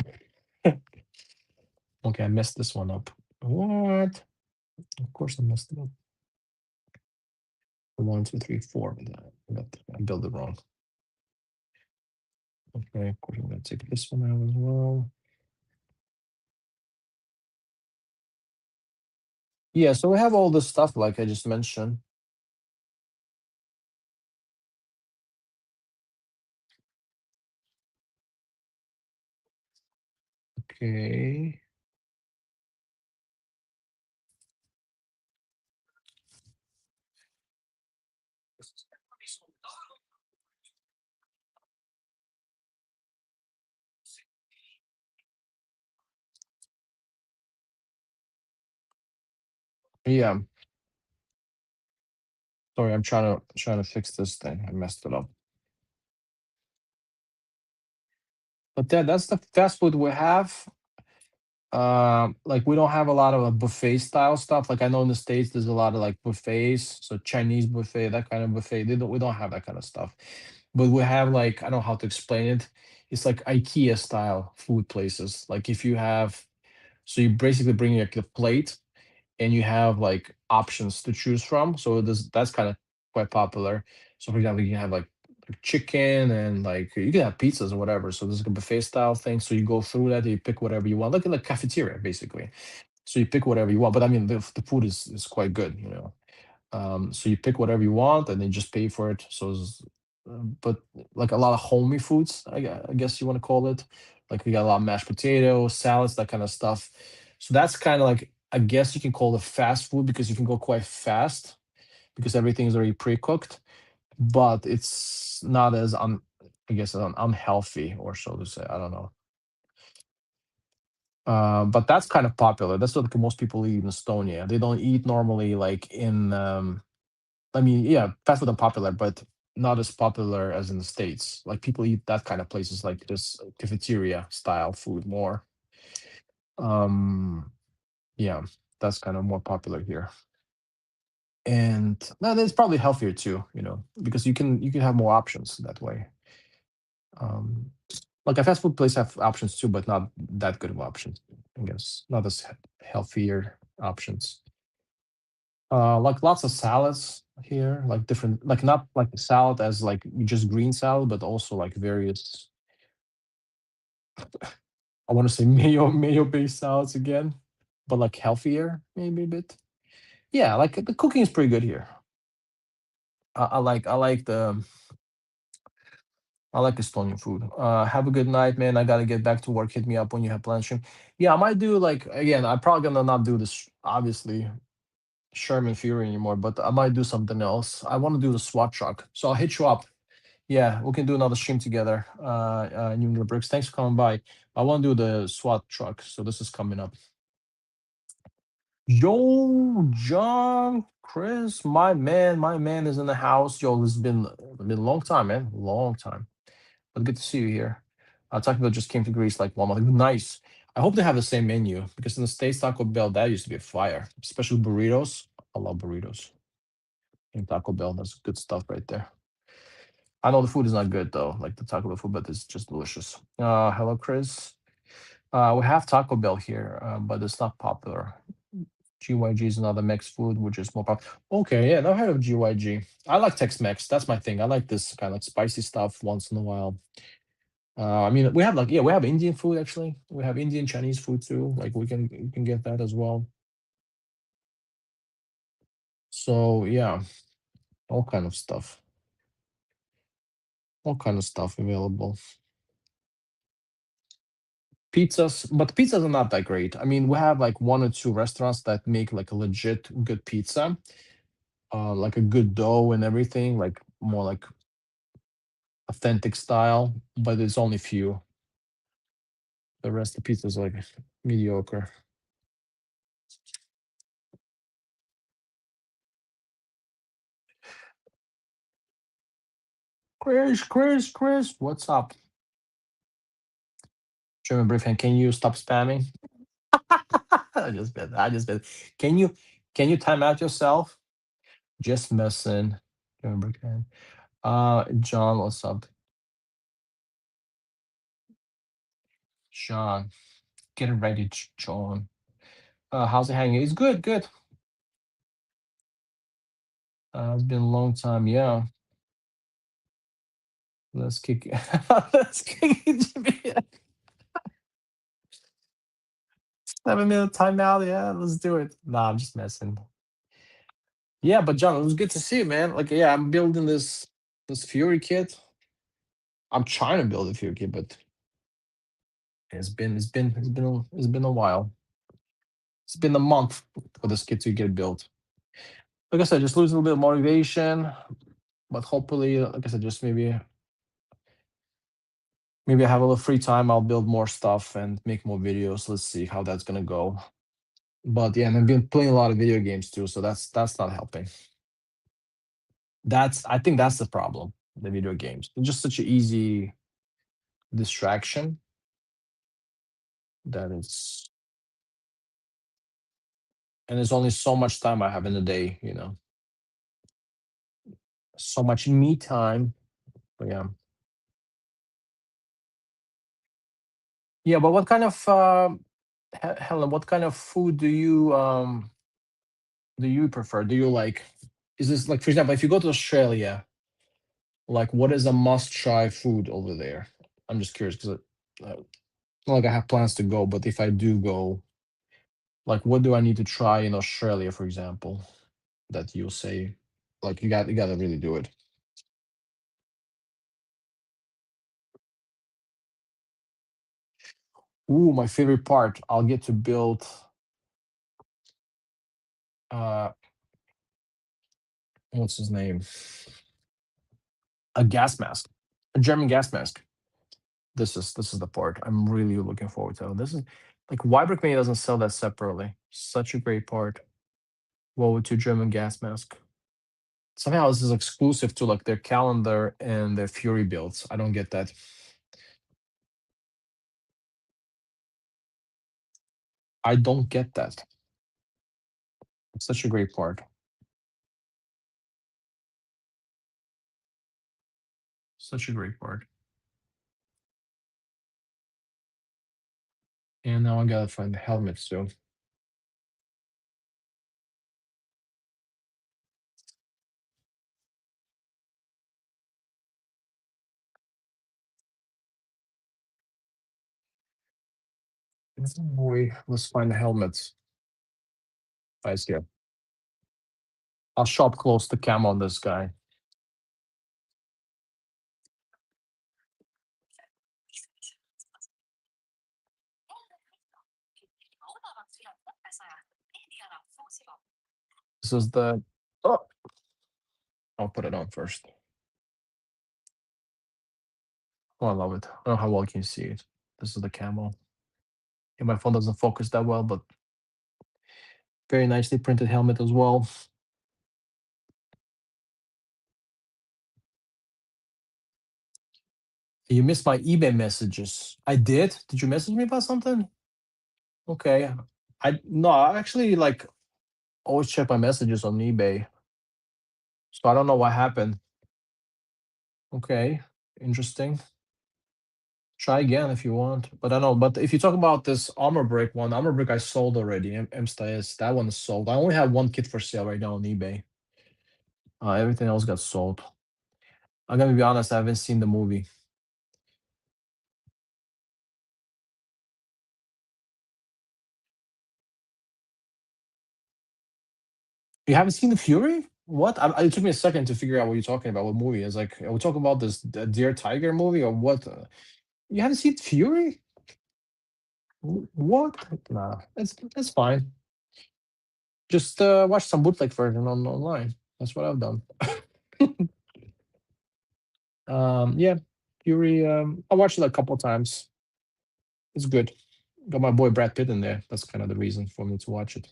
Okay, I messed this one up. What? Of course I messed it up. One, two, three, four. I built it wrong. Okay, of course I'm gonna take this one out as well. Yeah, so we have all this stuff like I just mentioned. Okay. Yeah, sorry, I'm trying to fix this thing. I messed it up. But yeah, that's the fast food we have. Like we don't have a lot of buffet style stuff. Like I know in the States there's a lot of like buffets, so Chinese buffet, that kind of buffet. We don't have that kind of stuff. But we have like I don't know how to explain it. It's like IKEA style food places. Like if you have so you basically bring like a plate and you have like options to choose from. So that's kind of quite popular. So for example, you can have like chicken and like you can have pizzas or whatever. So there's like a buffet style thing. So you go through that, you pick whatever you want, like in a cafeteria basically. So you pick whatever you want. But I mean, the food is quite good, you know. So you pick whatever you want and then just pay for it. But like a lot of homey foods, I guess you want to call it. Like we got a lot of mashed potatoes, salads, that kind of stuff. So that's kind of like I guess you can call it fast food because you can go quite fast because everything is already pre-cooked, but it's not as I guess unhealthy or so to say. I don't know. But that's kind of popular. That's what most people eat in Estonia. They don't eat normally like in I mean, yeah, fast food are popular, but not as popular as in the States. Like people eat that kind of places like this cafeteria style food more. Um, yeah, that's kind of more popular here. And no, it's probably healthier too, you know, because you can have more options that way. Um, like a fast food place have options too, but not that good of options, I guess. Not as healthier options. Like lots of salads here, like different, like not like a salad as like just green salad, but also like various. I want to say mayo based salads again, but like healthier maybe a bit. Yeah, like the cooking is pretty good here. I like Estonian food. Have a good night, man. I gotta get back to work. Hit me up when you have plans. Stream. Yeah, I might do like again. I'm probably gonna not do this obviously Sherman Fury anymore, but I might do something else. I want to do the SWAT truck, so I'll hit you up. Yeah, we can do another stream together. New England Bricks. Thanks for coming by. I want to do the SWAT truck, so this is coming up. Yo, John, Chris, my man is in the house. Yo, it's been a long time, man, long time. But good to see you here. Taco Bell just came to Greece like 1 month ago. Nice. I hope they have the same menu because in the States, Taco Bell that used to be a fire, especially burritos. I love burritos in Taco Bell. That's good stuff right there. I know the food is not good though, like the Taco Bell food, but it's just delicious. Hello, Chris. We have Taco Bell here, but it's not popular. GYG is another Mex food, which is more popular. Okay, yeah, I've heard of GYG. I like Tex-Mex. That's my thing. I like this kind of like spicy stuff once in a while. I mean, we have like yeah, we have Indian food actually. We have Indian Chinese food too. Like we can get that as well. So yeah, all kind of stuff, all kind of stuff available. Pizzas, but pizzas are not that great. I mean, we have like one or two restaurants that make like a legit good pizza, like a good dough and everything, like more like authentic style. But it's only few. The rest of the pizzas like mediocre. Chris, what's up? German Briefing, can you stop spamming? I just been. Can you time out yourself? Just messing. German Briefing. John, what's up? John, get ready, John. How's it hanging? It's good, good. It's been a long time. Yeah, let's kick. Let's kick it. 7 minute timeout. Yeah, let's do it. Nah, I'm just messing. Yeah, but John, it was good to see you, man. Like, yeah, I'm building this Fury kit. I'm trying to build a Fury kit, but it's been a while. It's been a month for this kit to get built. Like I said, just lose a little bit of motivation, but hopefully, like I said, just maybe I have a little free time. I'll build more stuff and make more videos. Let's see how that's gonna go. But yeah, and I've been playing a lot of video games too, so that's not helping. I think that's the problem. The video games, they're just such an easy distraction that it's and there's only so much time I have in a day. So much me time. But yeah, yeah. But what kind of Helen? What kind of food do you prefer? Do you like? Is this like, for example, if you go to Australia, like what is a must-try food over there? I'm just curious because not like I have plans to go, but if I do go, like what do I need to try in Australia, for example, that you'll say, like you gotta really do it. Ooh, my favorite part. I'll get to build uh what's his name? A gas mask. A German gas mask. This is the part I'm really looking forward to. This is like why Brickmania doesn't sell that separately. Such a great part. World War II German gas mask. Somehow this is exclusive to like their calendar and their Fury builds. I don't get that. I don't get that. It's such a great part. Such a great part. And now I gotta find the helmets too. Boy, let's find the helmets. Guys here. I'll shop close the cam on this guy. This is the oh, I'll put it on first. Oh, I love it. I don't know how well can you see it. This is the camo. Yeah, my phone doesn't focus that well, but very nicely printed helmet as well. You missed my eBay messages. I did. Did you message me about something? Okay. I no, I actually like always check my messages on eBay. So I don't know what happened. Okay. Interesting. Try again if you want. But I don't know. But if you talk about this armor break one, armor break I sold already. MSTS, that one is sold. I only have one kit for sale right now on eBay. Everything else got sold. I'm gonna be honest, I haven't seen the movie. You haven't seen The Fury? What? It took me a second to figure out what you're talking about. What movie is like? Are we talking about this Dear Tiger movie or what? You haven't seen Fury? What? Nah, that's fine. Just watch some bootleg version online. That's what I've done. Yeah, Fury. I watched it a couple times. It's good. Got my boy Brad Pitt in there. That's kind of the reason for me to watch it.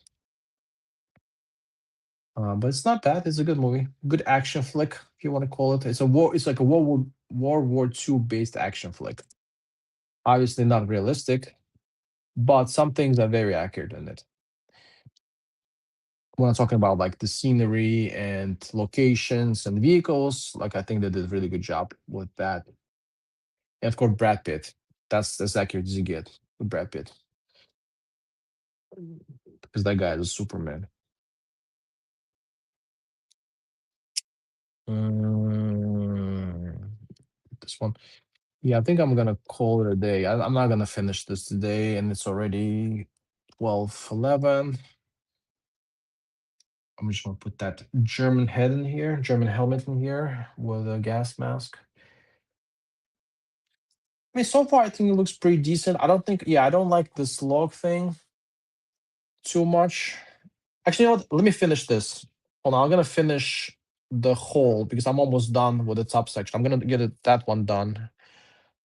But it's not bad. It's a good movie. Good action flick, if you want to call it. It's a war. It's like a World War II based action flick. Obviously not realistic, but some things are very accurate in it. When I'm talking about like the scenery and locations and vehicles, like I think they did a really good job with that. And of course, Brad Pitt. That's as accurate as you get with Brad Pitt, because that guy is a Superman. Mm, this one. Yeah, I think I'm gonna call it a day. I'm not gonna finish this today, and it's already 12:11. I'm just gonna put that German head in here, German helmet in here with a gas mask. I mean, so far I think it looks pretty decent. I don't think, yeah, I don't like this log thing too much. Actually, you know what? Let me finish this. Hold on, I'm gonna finish the whole because I'm almost done with the top section. I'm gonna get that one done.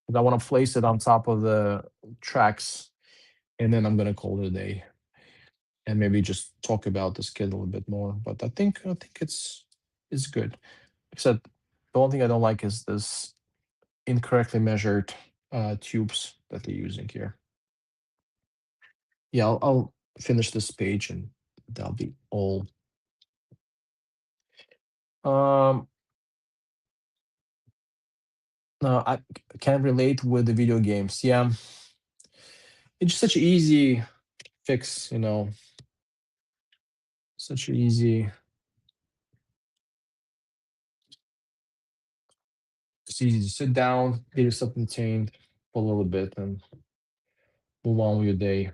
'Cause I want to place it on top of the tracks, and then I'm gonna call it a day and maybe just talk about this kid a little bit more. But I think it's good. Except the only thing I don't like is this incorrectly measured tubes that they're using here. Yeah, I'll finish this page and that'll be all. Um, no, I can't relate with the video games. Yeah, it's just such an easy fix, such an easy, it's easy to sit down, get yourself entertained for a little bit, and move on with your day.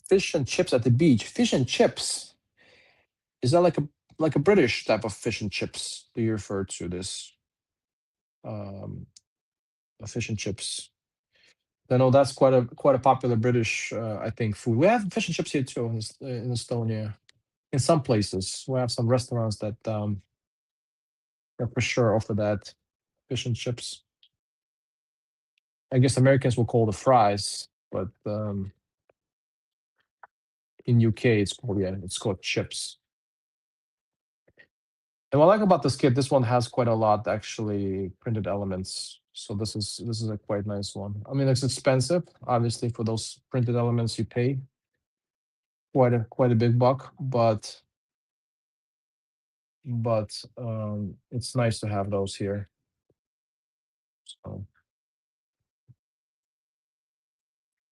Fish and chips at the beach. Fish and chips. Is that like a British type of fish and chips? Do you refer to this? Um, fish and chips. I know that's quite a popular British, I think, food. We have fish and chips here too in Estonia. In some places, we have some restaurants that for sure offer that fish and chips. I guess Americans will call the fries, but in UK it's called chips. And what I like about this kit, this one has quite a lot actually printed elements. So this is a quite nice one. I mean, it's expensive, obviously, for those printed elements you pay quite a big buck, but it's nice to have those here. So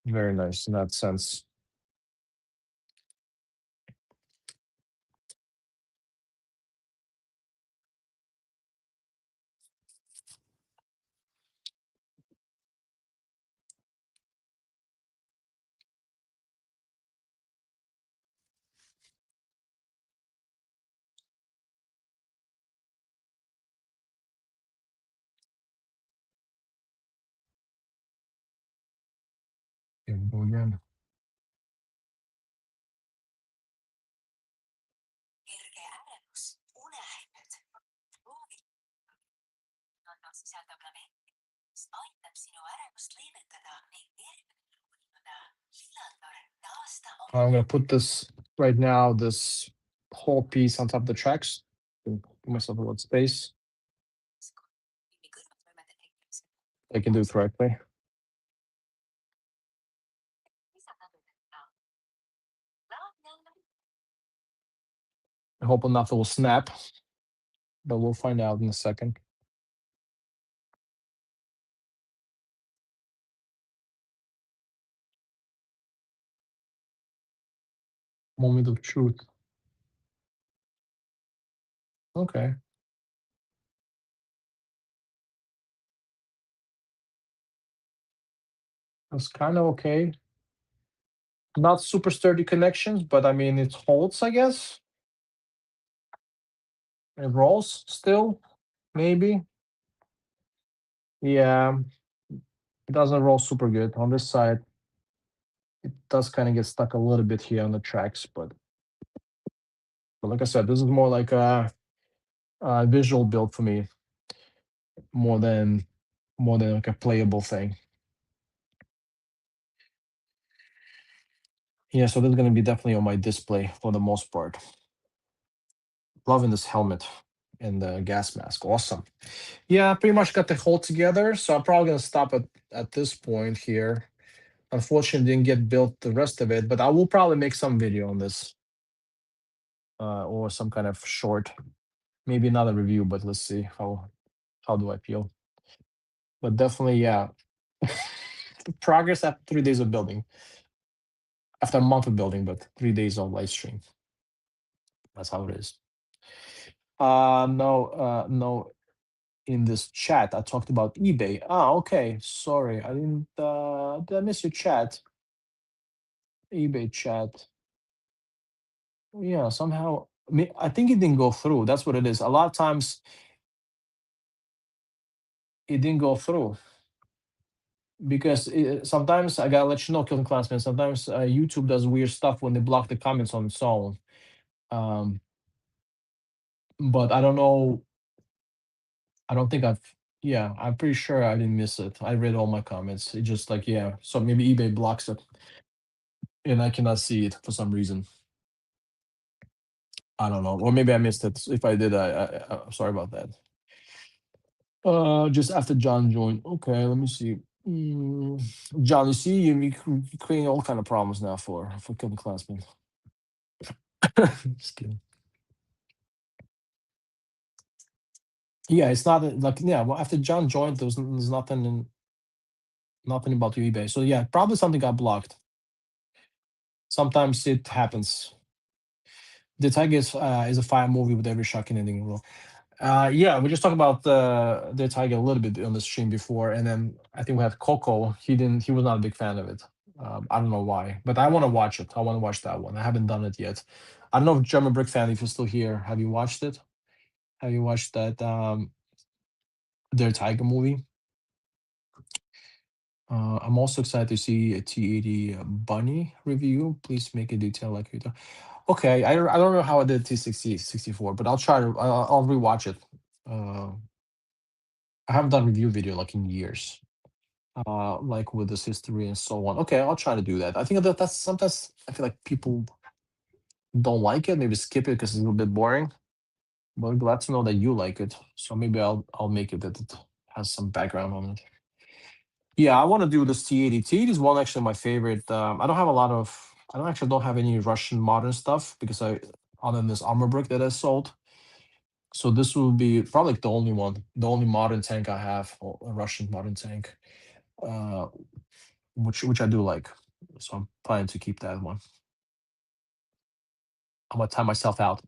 very nice in that sense. Here we go again. I'm gonna put this right now, this whole piece on top of the tracks. Give myself a little space. I can do it correctly. I hope enough it will snap, but we'll find out in a second. Moment of truth. Okay. That's kind of okay. Not super sturdy connections, but I mean, it holds, I guess. It rolls still, maybe. Yeah, it doesn't roll super good. On this side, it does kind of get stuck a little bit here on the tracks, but like I said, this is more like a visual build for me, more than more than like a playable thing. Yeah, so this is gonna be definitely on my display for the most part. Loving this helmet and the gas mask. Awesome. Yeah, I pretty much got the whole together. So I'm probably gonna stop at this point here. Unfortunately, didn't get built the rest of it, but I will probably make some video on this, or some kind of short, maybe not a review, but let's see how do I feel. But definitely, yeah. Progress after 3 days of building, after a month of building, but 3 days of live stream. That's how it is. No, in this chat, I talked about eBay. Ah, okay. Sorry, I didn't. Did I miss your chat? eBay chat. Yeah, somehow. I think it didn't go through. That's what it is. A lot of times it didn't go through because sometimes I gotta let you know, Killing Classman. Sometimes YouTube does weird stuff when they block the comments on its own. Um, but I don't know. I don't think I've. Yeah, I'm pretty sure I didn't miss it. I read all my comments. It just like, yeah. So maybe eBay blocks it, and I cannot see it for some reason. I don't know, or maybe I missed it. If I did, I'm sorry about that. Just after John joined. Okay, let me see. Mm, John, you see, you creating all kind of problems now for Killing Classmen. Just kidding. Yeah, it's not like, yeah. Well, after John joined, there's nothing about your eBay. So yeah, probably something got blocked. Sometimes it happens. The Tiger is a fire movie with every shocking ending. Yeah, we just talked about the Tiger a little bit on the stream before, and then I think we had Coco. He was not a big fan of it. I don't know why, but I want to watch it. I want to watch that one. I haven't done it yet. I don't know if German Brick fan, if you're still here, have you watched it? Have you watched that their Tiger movie? I'm also excited to see a T80 Bunny review. Please make a detail like you do. Okay, I don't know how I did T64, but I'll try to I'll rewatch it. Uh, I haven't done review video like in years, like with this history and so on. Okay, I'll try to do that. I think that's sometimes I feel like people don't like it, maybe skip it because it's a little bit boring. But I'm glad to know that you like it. So maybe I'll make it that it has some background on it. Yeah, I want to do this T80. T80 is one actually my favorite. I don't actually don't have any Russian modern stuff because I other than this armor brick that I sold. So this will be probably like the only one, the only modern tank I have, or a Russian modern tank, uh, which I do like. So I'm planning to keep that one. I'm gonna time myself out.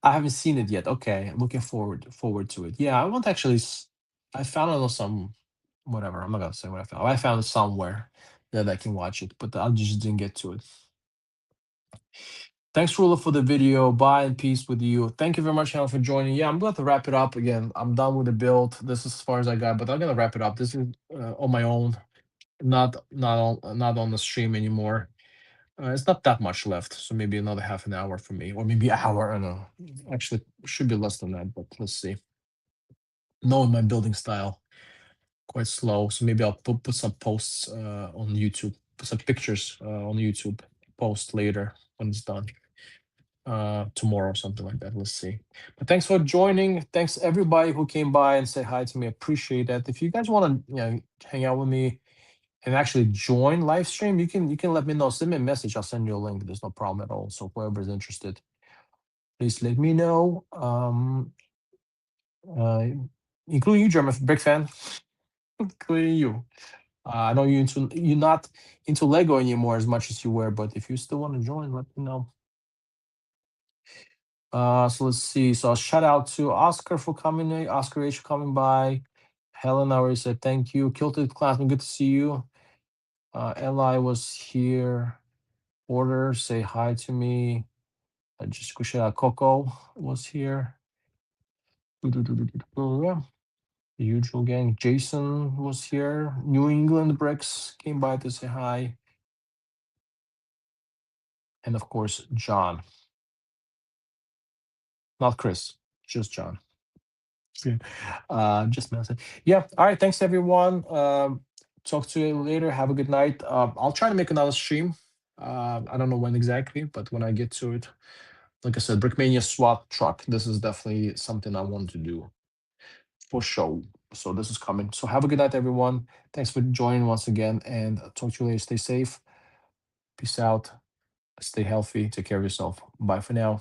I haven't seen it yet. Okay, looking forward to it. Yeah, I want to actually. I found it on some whatever. I'm not gonna say what I found. I found it somewhere that I can watch it, but I just didn't get to it. Thanks, Rula, for the video. Bye and peace with you. Thank you very much, Helen, for joining. Yeah, I'm going to wrap it up again. I'm done with the build. This is as far as I got, but I'm gonna wrap it up. This is on my own, not on the stream anymore. It's not that much left, so maybe another half an hour for me, or maybe an hour. I don't know. Actually, it should be less than that, but let's see. Knowing my building style, quite slow, so maybe I'll put some posts on YouTube, put some pictures on YouTube, post later when it's done. Tomorrow or something like that. Let's see. But thanks for joining. Thanks everybody who came by and said hi to me. Appreciate that. If you guys want to, hang out with me and actually join live stream, you can let me know. Send me a message. I'll send you a link. There's no problem at all. So whoever's interested, please let me know. Uh, Including you, German big fan, including you. I know you're not into Lego anymore as much as you were, but if you still want to join, let me know. So let's see. So shout out to Oscar for coming in, Oscar H for coming by. Helen already said thank you. Kilted Classman, good to see you. Eli was here. Order, say hi to me. Just shout out Coco was here. The usual gang. Jason was here. New England Bricks came by to say hi. And of course, John. Not Chris, just John. Yeah. Just messing. Yeah. All right. Thanks, everyone. Talk to you later. Have a good night. I'll try to make another stream. I don't know when exactly, but when I get to it, like I said, Brickmania SWAT truck. This is definitely something I want to do for sure. So this is coming. So have a good night, everyone. Thanks for joining once again, and talk to you later. Stay safe. Peace out. Stay healthy. Take care of yourself. Bye for now.